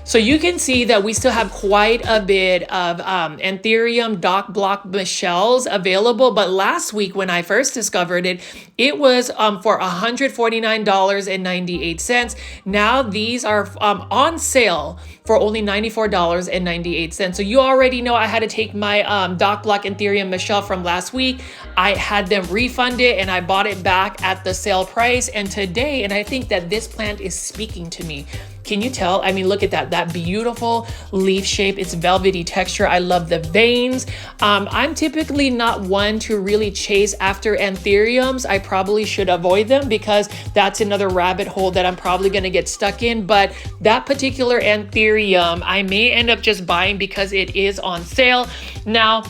[SPEAKER 1] so you can see that we still have quite a bit of Anthurium Doc Block Michelles available. But last week when I first discovered it, it was for $149.98. Now these are on sale for only $94.98. So you already know I had to take my Doc Block Anthurium Michelle from last week. I had them refund it and I bought it back at the sale price. And today, and I think that this plant is speaking to me. Can you tell? I mean, look at that beautiful leaf shape. It's velvety texture. I love the veins. I'm typically not one to really chase after anthuriums. I probably should avoid them because that's another rabbit hole that I'm probably going to get stuck in. But that particular anthurium, I may end up just buying because it is on sale. Now,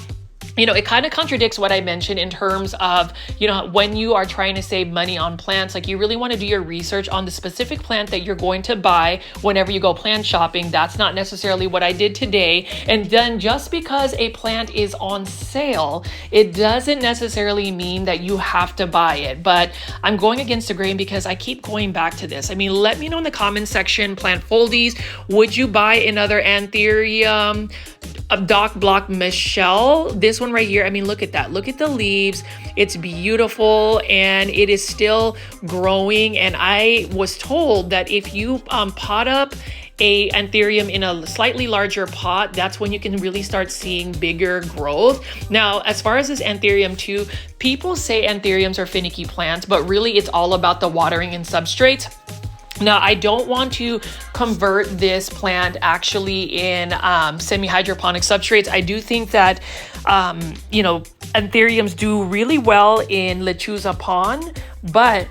[SPEAKER 1] you know, it kind of contradicts what I mentioned in terms of, you know, when you are trying to save money on plants, like you really want to do your research on the specific plant that you're going to buy whenever you go plant shopping. That's not necessarily what I did today. And then just because a plant is on sale, it doesn't necessarily mean that you have to buy it. But I'm going against the grain because I keep going back to this. I mean, let me know in the comment section, plant foldies, would you buy another Anthurium Doc Block Michelle? This one right here, I mean, look at that. Look at the leaves. It's beautiful and it is still growing. And I was told that if you pot up a anthurium in a slightly larger pot, that's when you can really start seeing bigger growth. Now, as far as this anthurium too, people say anthuriums are finicky plants, but really it's all about the watering and substrates. Now, I don't want to convert this plant actually in semi-hydroponic substrates. I do think that, you know, anthuriums do really well in lechuza pond, but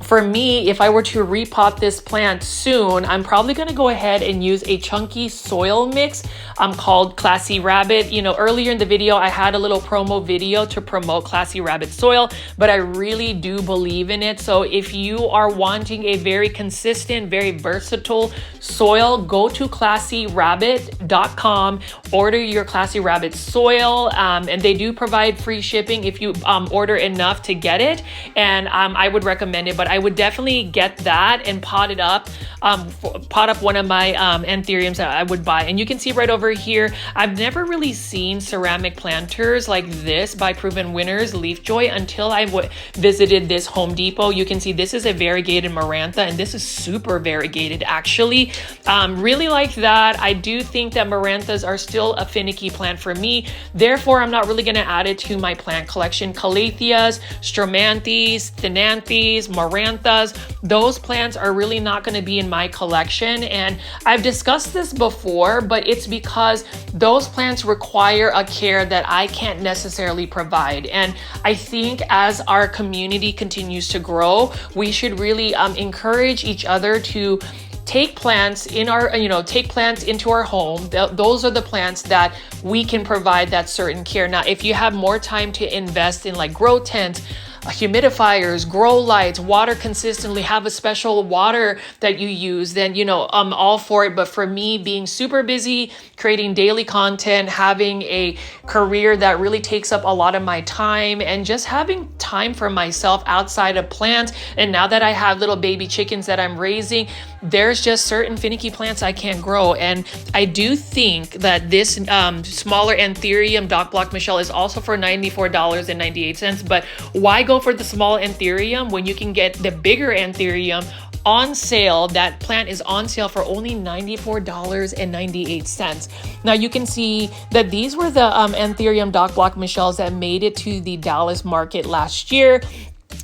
[SPEAKER 1] for me, if I were to repot this plant soon, I'm probably going to go ahead and use a chunky soil mix called Classy Rabbit. You know, earlier in the video, I had a little promo video to promote Classy Rabbit soil, but I really do believe in it. So if you are wanting a very consistent, very versatile soil, go to classyrabbit.com, order your Classy Rabbit soil, and they do provide free shipping if you order enough to get it. And I would recommend it, but I would definitely get that and pot it up, pot up one of my anthuriums that I would buy. And you can see right over here, I've never really seen ceramic planters like this by Proven Winners Leafjoy until I visited this Home Depot. You can see this is a variegated marantha, and this is super variegated actually. Really like that. I do think that maranthas are still a finicky plant for me. Therefore, I'm not really going to add it to my plant collection. Calatheas, Stromanthes, Thinanthes, Maranthas, those plants are really not going to be in my collection. And I've discussed this before, but it's because those plants require a care that I can't necessarily provide. And I think as our community continues to grow, we should really encourage each other to take plants in our, take plants into our home. Those are the plants that we can provide that certain care. Now, if you have more time to invest in like grow tents, humidifiers, grow lights, water consistently, have a special water that you use, then, I'm all for it. But for me, being super busy, creating daily content, having a career that really takes up a lot of my time, and just having time for myself outside of plants. And now that I have little baby chickens that I'm raising, there's just certain finicky plants I can't grow. And I do think that this smaller Anthurium Doc Block Michelle is also for $94.98. But why go for the small Anthurium when you can get the bigger Anthurium on sale. That plant is on sale for only $94.98. Now you can see that these were the Anthurium Doc Block Michelles that made it to the Dallas market last year.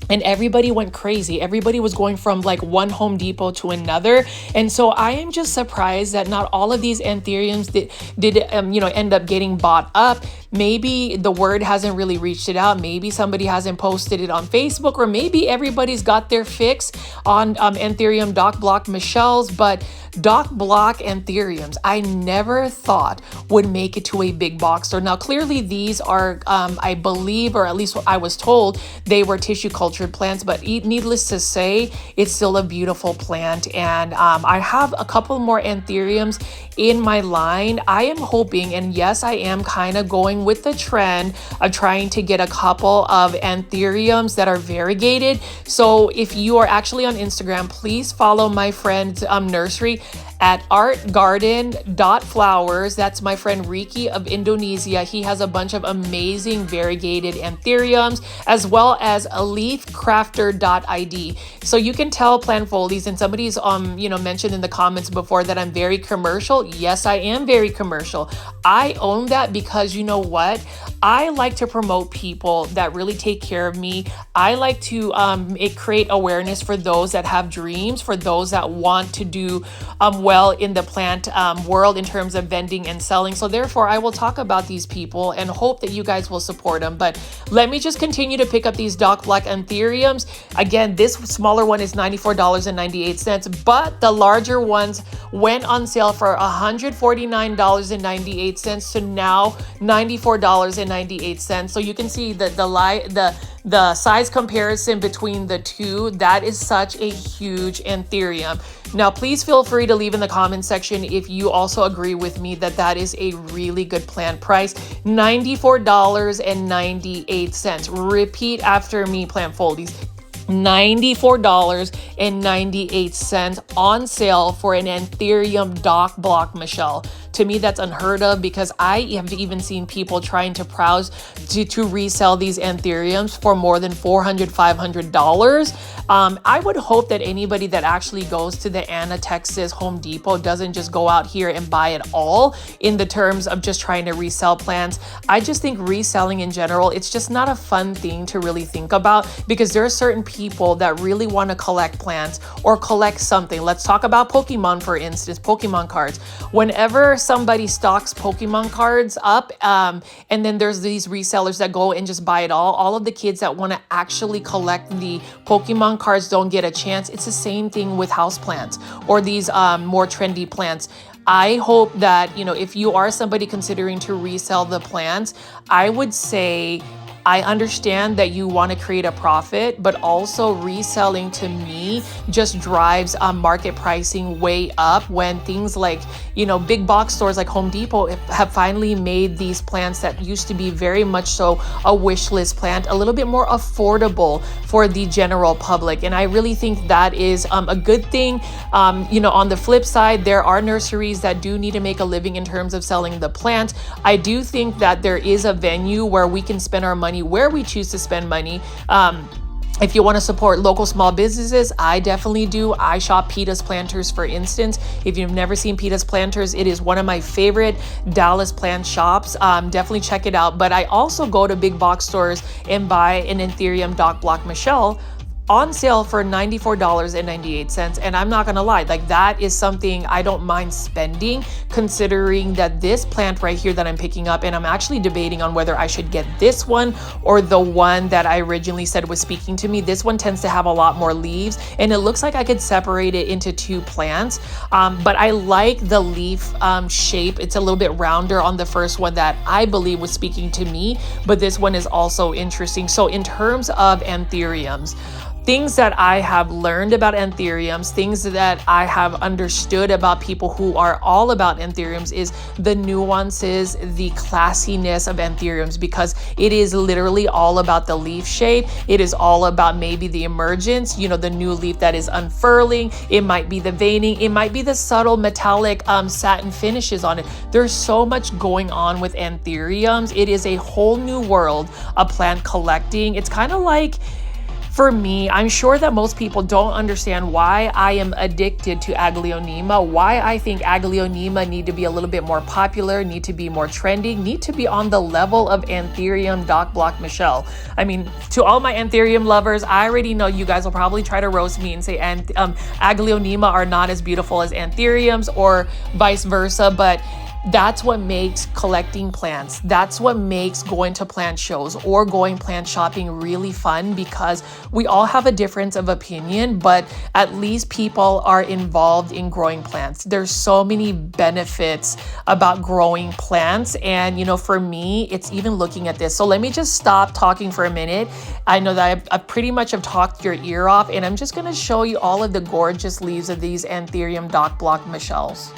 [SPEAKER 1] And everybody went crazy. Everybody was going from like one Home Depot to another. And so I am just surprised that not all of these Anthuriums did end up getting bought up. Maybe the word hasn't really reached it out. Maybe somebody hasn't posted it on Facebook, or maybe everybody's got their fix on Anthurium Doc Block Michelles. But Doc Block Anthuriums, I never thought would make it to a big box store. Now, clearly these are, I believe, or at least what I was told, they were tissue cultured plants, but needless to say, it's still a beautiful plant. And I have a couple more Anthuriums in my line. I am hoping, and yes, I am kind of going with the trend of trying to get a couple of Anthuriums that are variegated. So if you are actually on Instagram, please follow my friend's nursery at artgarden.flowers. That's my friend Riki of Indonesia. He has a bunch of amazing variegated Anthuriums, as well as a leafcrafter.id. So you can tell Plant Foldies, and somebody's mentioned in the comments before that I'm very commercial. Yes, I am very commercial. I own that because you know what? I like to promote people that really take care of me. I like to create awareness for those that have dreams, for those that want to do well in the plant world in terms of vending and selling. So therefore, I will talk about these people and hope that you guys will support them. But let me just continue to pick up these Doc Block Anthuriums. Again, this smaller one is $94.98, but the larger ones went on sale for $149.98 to now $94.98. So you can see that the size comparison between the two. That is such a huge Anthurium. Now, please feel free to leave in the comment section if you also agree with me that that is a really good plant price. $94.98. Repeat after me, Plant Foldies. $94.98 on sale for an Anthurium Doc Block Michelle. To me, that's unheard of, because I have even seen people trying to browse to resell these Anthuriums for more than $400, $500. I would hope that anybody that actually goes to the Anna, Texas Home Depot doesn't just go out here and buy it all in the terms of just trying to resell plants. I just think reselling in general, it's just not a fun thing to really think about, because there are certain people that really want to collect plants or collect something. Let's talk about Pokemon, for instance, Pokemon cards. Whenever somebody stocks Pokemon cards up, and then there's these resellers that go and just buy it all of the kids that want to actually collect the Pokemon cards don't get a chance. It's the same thing with houseplants or these more trendy plants. I hope that, if you are somebody considering to resell the plants, I would say, I understand that you want to create a profit, but also reselling to me just drives market pricing way up when things like, big box stores like Home Depot have finally made these plants that used to be very much so a wish list plant a little bit more affordable for the general public. And I really think that is a good thing. On the flip side, there are nurseries that do need to make a living in terms of selling the plant. I do think that there is a venue where we can spend our money where we choose to spend money. If you want to support local small businesses, I definitely do. I shop Peta's Planters, for instance. If you've never seen Peta's Planters, it is one of my favorite Dallas plant shops. Definitely check it out. But I also go to big box stores and buy an Anthurium Doc Block Michelle on sale for $94.98. And I'm not gonna lie, like that is something I don't mind spending, considering that this plant right here that I'm picking up, and I'm actually debating on whether I should get this one or the one that I originally said was speaking to me. This one tends to have a lot more leaves, and it looks like I could separate it into two plants. But I like the leaf shape. It's a little bit rounder on the first one that I believe was speaking to me, but this one is also interesting. So in terms of Anthuriums, things that I have learned about Anthuriums, things that I have understood about people who are all about Anthuriums, is the nuances, the classiness of Anthuriums, because it is literally all about the leaf shape. It is all about maybe the emergence, the new leaf that is unfurling. It might be the veining. It might be the subtle metallic satin finishes on it. There's so much going on with Anthuriums. It is a whole new world of plant collecting. It's kind of like, For me, I'm sure that most people don't understand why I am addicted to Aglaonema, why I think Aglaonema need to be a little bit more popular, need to be more trending, need to be on the level of Anthurium Doc Block Michelle. I mean, to all my Anthurium lovers, I already know you guys will probably try to roast me and say Aglaonema are not as beautiful as Anthuriums or vice versa, but that's what makes collecting plants. That's what makes going to plant shows or going plant shopping really fun, because we all have a difference of opinion, but at least people are involved in growing plants. There's so many benefits about growing plants. And, you know, for me, it's even looking at this. So let me just stop talking for a minute. I know that I pretty much have talked your ear off, and I'm just going to show you all of the gorgeous leaves of these Anthurium Doc Block Michelles.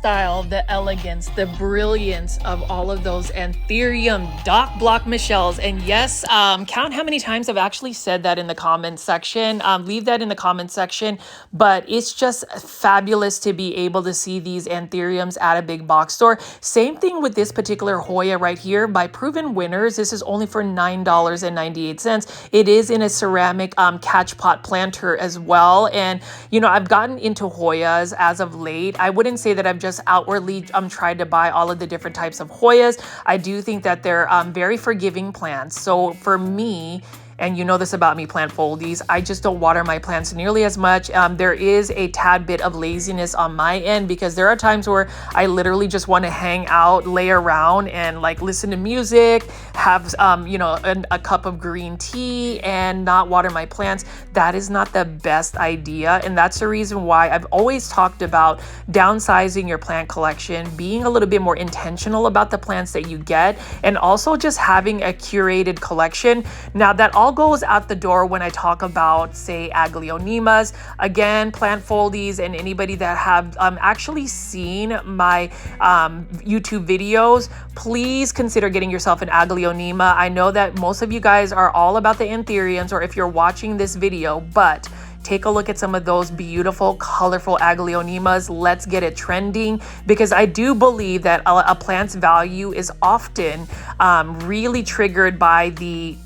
[SPEAKER 1] Style, the elegance, the brilliance of all of those Anthurium Doc Block Michelles. And yes, count how many times I've actually said that in the comments section. Leave that in the comments section. But it's just fabulous to be able to see these Anthuriums at a big box store. Same thing with this particular Hoya right here by Proven Winners. This is only for $9.98. It is in a ceramic catch pot planter as well. And, you know, I've gotten into Hoyas as of late. I wouldn't say that I've just outwardly tried to buy all of the different types of Hoyas. I do think that they're very forgiving plants. So for me, and you know this about me, plant foldies, I just don't water my plants nearly as much. There is a tad bit of laziness on my end, because there are times where I literally just want to hang out, lay around and like listen to music, have you know, a cup of green tea and not water my plants. That is not the best idea. And that's the reason why I've always talked about downsizing your plant collection, being a little bit more intentional about the plants that you get, and also just having a curated collection. Now that all goes out the door when I talk about, say, Aglaonemas. Again, plant foldies and anybody that have actually seen my YouTube videos, please consider getting yourself an Aglaonema. I know that most of you guys are all about the Anthuriums, or if you're watching this video, but take a look at some of those beautiful, colorful Aglaonemas. Let's get it trending, because I do believe that a plant's value is often really triggered by the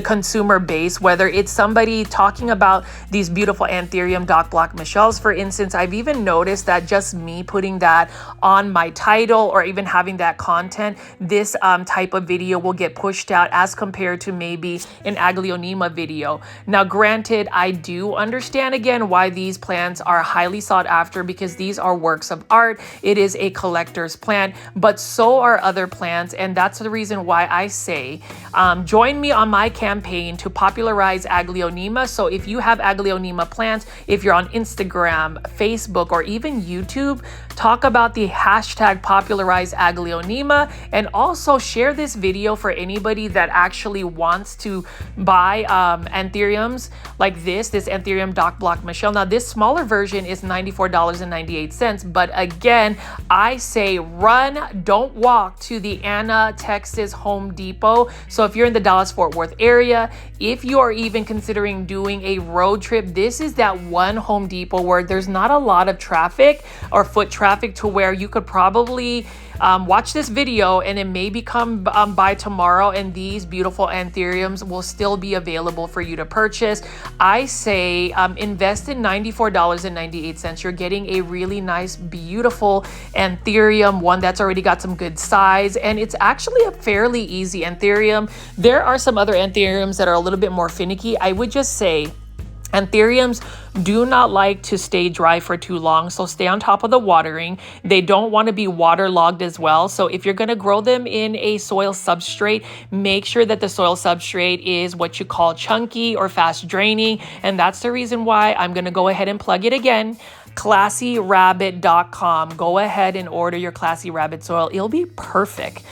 [SPEAKER 1] consumer base, whether it's somebody talking about these beautiful Anthurium Doc Block Michelles, for instance. I've even noticed that just me putting that on my title or even having that content, this type of video will get pushed out as compared to maybe an Aglaonema video. Now, granted, I do understand again why these plants are highly sought after, because these are works of art. It is a collector's plant, but so are other plants. And that's the reason why I say, join me on my campaign to popularize Aglaonema. So if you have Aglaonema plants, if you're on Instagram, Facebook, or even YouTube, talk about the hashtag popularize Aglaonema, and also share this video for anybody that actually wants to buy Anthuriums like this Anthurium Doc Block Michelle. Now, this smaller version is $94.98, but again, I say run, don't walk to the Anna, Texas Home Depot. So if you're in the Dallas-Fort Worth area, if you are even considering doing a road trip, this is that one Home Depot where there's not a lot of traffic or foot traffic, to where you could probably watch this video and it may become by tomorrow, and these beautiful Anthuriums will still be available for you to purchase. I say invest in $94.98. You're getting a really nice, beautiful Anthurium, one that's already got some good size, and it's actually a fairly easy Anthurium. There are some other Anthuriums that are a little bit more finicky. I would just say, Anthuriums do not like to stay dry for too long, so stay on top of the watering. They don't want to be waterlogged as well. So if you're going to grow them in a soil substrate, make sure that the soil substrate is what you call chunky or fast draining. And that's the reason why I'm going to go ahead and plug it again. ClassyRabbit.com. Go ahead and order your Classy Rabbit soil. It'll be perfect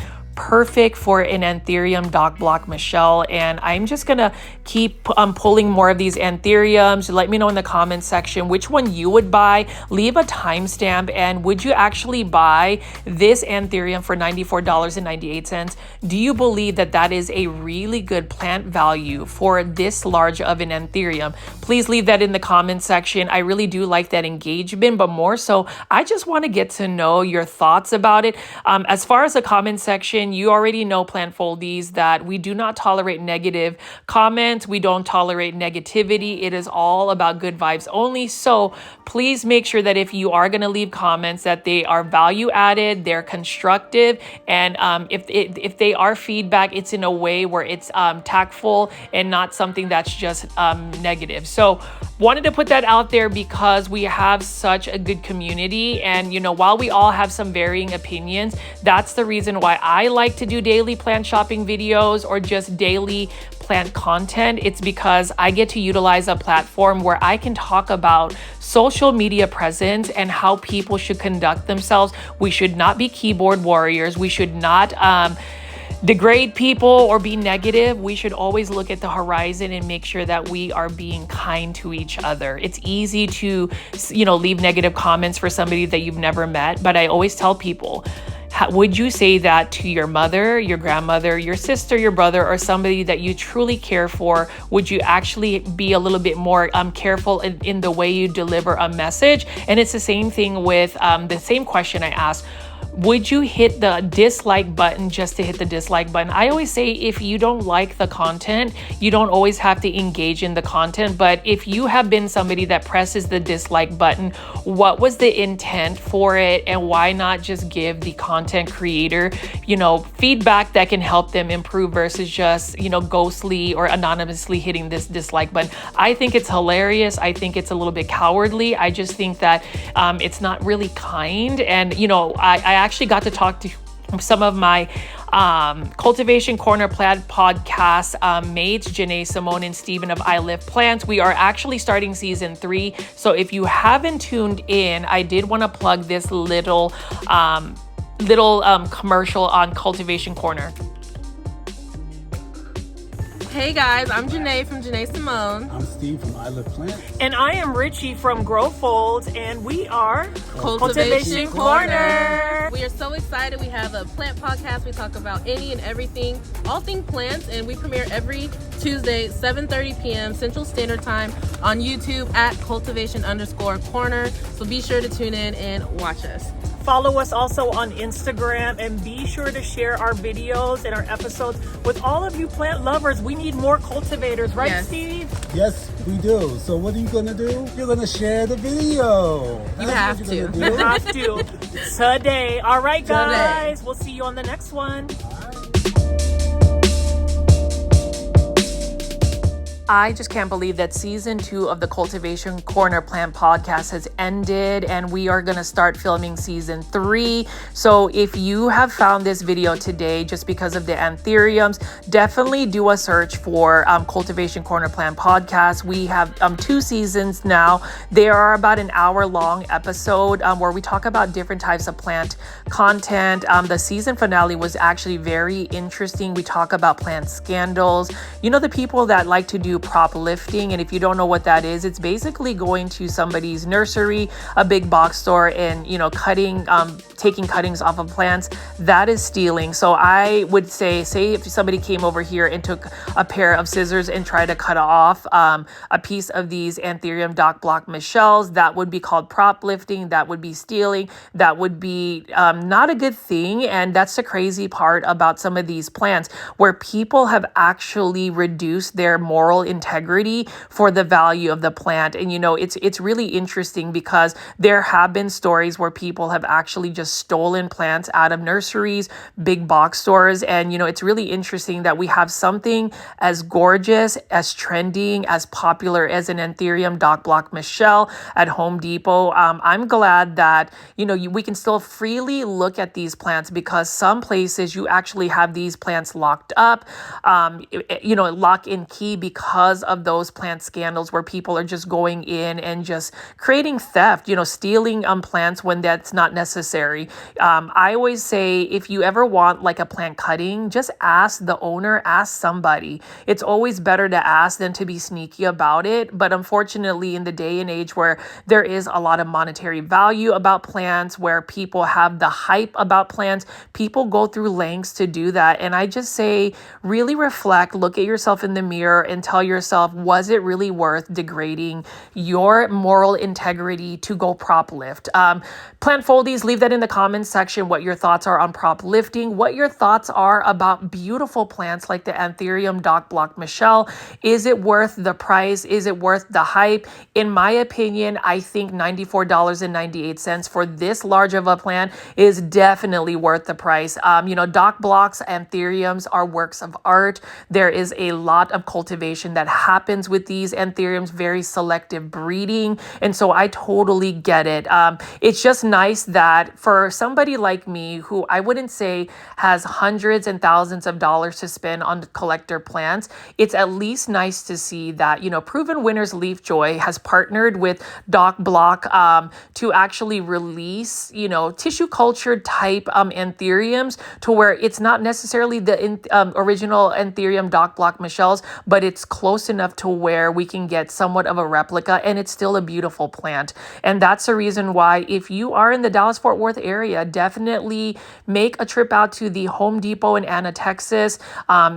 [SPEAKER 1] for an Anthurium Doc Block Michelle. And I'm just gonna keep pulling more of these Anthuriums. Let me know in the comments section which one you would buy. Leave a timestamp, and would you actually buy this Anthurium for $94.98? Do you believe that that is a really good plant value for this large of an Anthurium? Please leave that in the comments section. I really do like that engagement, but more so, I just want to get to know your thoughts about it. As far as the comment section, you already know, Plant Foldies, that we do not tolerate negative comments. We don't tolerate negativity. It is all about good vibes only. So please make sure that if you are going to leave comments, that they are value added, they're constructive, and if they are feedback, it's in a way where it's tactful and not something that's just negative. So wanted to put that out there because we have such a good community, and while we all have some varying opinions, that's the reason why I like to do daily plant shopping videos or just daily plant content. It's because I get to utilize a platform where I can talk about social media presence and how people should conduct themselves. We should not be keyboard warriors. We should not degrade people or be negative. We should always look at the horizon and make sure that we are being kind to each other. It's easy to, leave negative comments for somebody that you've never met, but I always tell people, would you say that to your mother, your grandmother, your sister, your brother, or somebody that you truly care for? Would you actually be a little bit more careful in the way you deliver a message? And it's the same thing with the same question I asked. Would you hit the dislike button just to hit the dislike button? I always say if you don't like the content, you don't always have to engage in the content. But if you have been somebody that presses the dislike button, what was the intent for it? And why not just give the content creator, feedback that can help them improve versus just, ghostly or anonymously hitting this dislike button? I think it's hilarious. I think it's a little bit cowardly. I just think that it's not really kind. And, I actually got to talk to some of my Cultivation Corner Plant podcast mates, Janae, Simone, and Steven of I Live Plants. We are actually starting season 3. So if you haven't tuned in, I did want to plug this little commercial on Cultivation Corner.
[SPEAKER 2] Hey guys, I'm Janae from Janae Simone.
[SPEAKER 3] I'm Steve from I Live Plants.
[SPEAKER 1] And I am Richie from Grow Folds, and we are
[SPEAKER 2] Cultivation Corner. We are so excited. We have a plant podcast. We talk about any and everything, all things plants, and we premiere every Tuesday, 7:30 p.m. Central Standard Time on YouTube at cultivation_corner. So be sure to tune in and watch us.
[SPEAKER 1] Follow us also on Instagram, and be sure to share our videos and our episodes with all of you plant lovers. We need more cultivators, right,
[SPEAKER 2] Yes.
[SPEAKER 1] Steve?
[SPEAKER 3] Yes, we do. So what are you going to do? You're going to share the video.
[SPEAKER 2] have to.
[SPEAKER 1] You have to. Today. All right, guys. We'll see you on the next one. I just can't believe that season 2 of the Cultivation Corner Plant Podcast has ended, and we are going to start filming season 3. So if you have found this video today just because of the Anthuriums, definitely do a search for Cultivation Corner Plant Podcast. We have 2 seasons now. They are about an hour-long episode where we talk about different types of plant content. The season finale was actually very interesting. We talk about plant scandals. The people that like to do prop lifting, and if you don't know what that is, it's basically going to somebody's nursery, a big box store, and taking cuttings off of plants. That is stealing. So I would say if somebody came over here and took a pair of scissors and tried to cut off a piece of these Anthurium Doc Block Michelles, that would be called prop lifting. That would be stealing. That would be not a good thing. And that's the crazy part about some of these plants, where people have actually reduced their moral integrity for the value of the plant. And, it's really interesting because there have been stories where people have actually just stolen plants out of nurseries, big box stores. And, it's really interesting that we have something as gorgeous, as trending, as popular as an Anthurium Doc Block Michelle at Home Depot. I'm glad that, we can still freely look at these plants, because some places you actually have these plants locked up, lock in key, because of those plant scandals where people are just going in and just creating theft, stealing plants when that's not necessary. I always say, if you ever want like a plant cutting, just ask the owner, ask somebody. It's always better to ask than to be sneaky about it. But unfortunately, in the day and age where there is a lot of monetary value about plants, where people have the hype about plants, people go through lengths to do that. And I just say, really reflect, look at yourself in the mirror and tell yourself, was it really worth degrading your moral integrity to go prop lift? Plant foldies, leave that in the comments section, what your thoughts are on prop lifting, what your thoughts are about beautiful plants like the Anthurium Doc Block Michelle. Is it worth the price? Is it worth the hype? In my opinion, I think $94.98 for this large of a plant is definitely worth the price. Doc Blocks, Anthuriums are works of art. There is a lot of cultivation that happens with these Anthuriums, very selective breeding. And so I totally get it. It's just nice that for somebody like me, who I wouldn't say has hundreds and thousands of dollars to spend on collector plants, it's at least nice to see that, Proven Winners Leafjoy has partnered with Doc Block to actually release, tissue cultured type Anthuriums, to where it's not necessarily the original Anthurium Doc Block Michelles, but it's close enough to where we can get somewhat of a replica, and it's still a beautiful plant. And that's the reason why, if you are in the Dallas-Fort Worth area, definitely make a trip out to the Home Depot in Anna, Texas.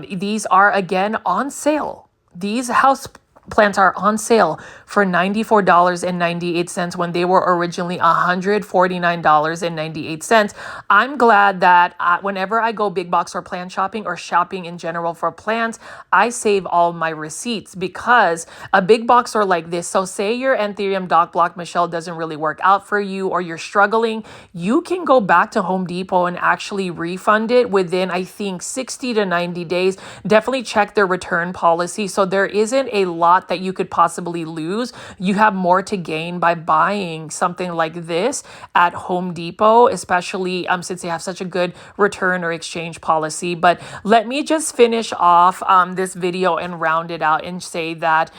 [SPEAKER 1] These are, again, on sale. These house plants are on sale for $94.98 when they were originally $149.98. I'm glad that whenever I go big box or plant shopping, or shopping in general for plants, I save all my receipts, because a big box store like this, so say your Anthurium Doc Block Michelle doesn't really work out for you, or you're struggling, you can go back to Home Depot and actually refund it within, I think, 60 to 90 days. Definitely check their return policy. So there isn't a lot that you could possibly lose. You have more to gain by buying something like this at Home Depot, especially since they have such a good return or exchange policy. But let me just finish off this video and round it out and say that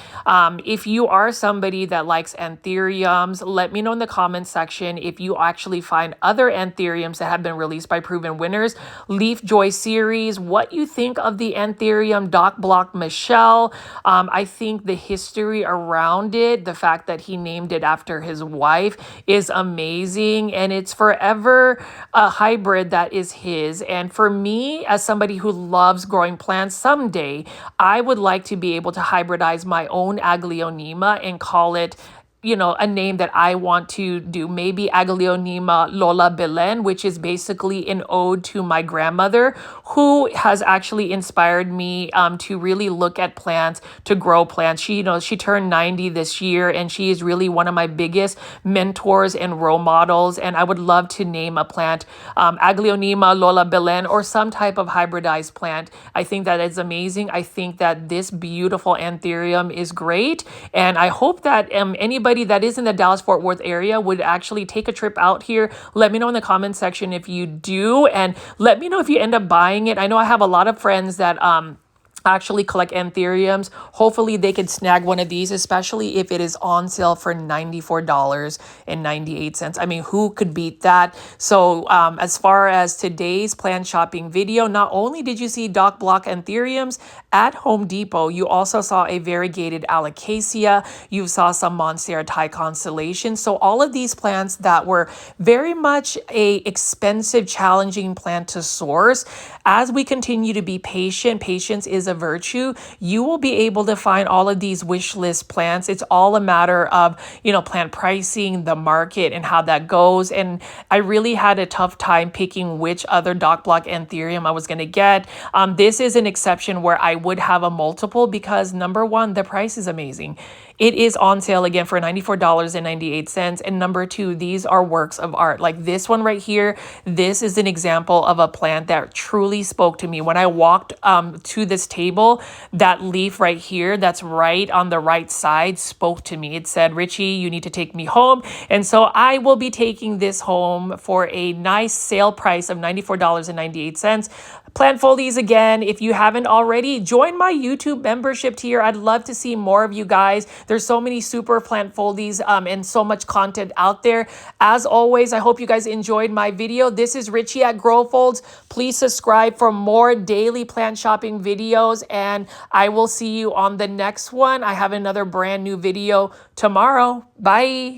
[SPEAKER 1] if you are somebody that likes Anthuriums, let me know in the comments section if you actually find other Anthuriums that have been released by Proven Winners Leafjoy series, what you think of the Anthurium Doc Block Michelle. I think the history around it, the fact that he named it after his wife, is amazing, and it's forever a hybrid that is his. And for me, as somebody who loves growing plants, someday I would like to be able to hybridize my own Aglaonema and call it a name that I want to do. Maybe Aglaonema Lola Belen, which is basically an ode to my grandmother, who has actually inspired me to really look at plants, to grow plants. She turned 90 this year, and she is really one of my biggest mentors and role models. And I would love to name a plant Aglaonema Lola Belen, or some type of hybridized plant. I think that is amazing. I think that this beautiful Anthurium is great, and I hope that anybody that is in the Dallas-Fort Worth area would actually take a trip out here. Let me know in the comment section if you do, and let me know if you end up buying it. I know I have a lot of friends that actually collect Anthuriums. Hopefully they can snag one of these, especially if it is on sale for $94.98. I mean, who could beat that? So as far as today's plant shopping video, not only did you see Doc Block Anthuriums at Home Depot, you also saw a variegated Alocasia. You saw some Monstera Thai constellations. So all of these plants that were very much a expensive, challenging plant to source. As we continue to be patient, patience is a a virtue, you will be able to find all of these wish list plants. It's all a matter of, plant pricing, the market, and how that goes. And I really had a tough time picking which other Doc Block Anthurium I was going to get. This is an exception where I would have a multiple because number one, the price is amazing. It is on sale again for $94.98. And number two, these are works of art. Like this one right here, this is an example of a plant that truly spoke to me. When I walked to this table, that leaf right here, that's right on the right side, spoke to me. It said, Richie, you need to take me home. And so I will be taking this home for a nice sale price of $94.98. Plant Foldies again, if you haven't already, join my YouTube membership tier. I'd love to see more of you guys. There's so many super Plant Foldies and so much content out there. As always, I hope you guys enjoyed my video. This is Richie at Grow Folds. Please subscribe for more daily plant shopping videos, and I will see you on the next one. I have another brand new video tomorrow. Bye.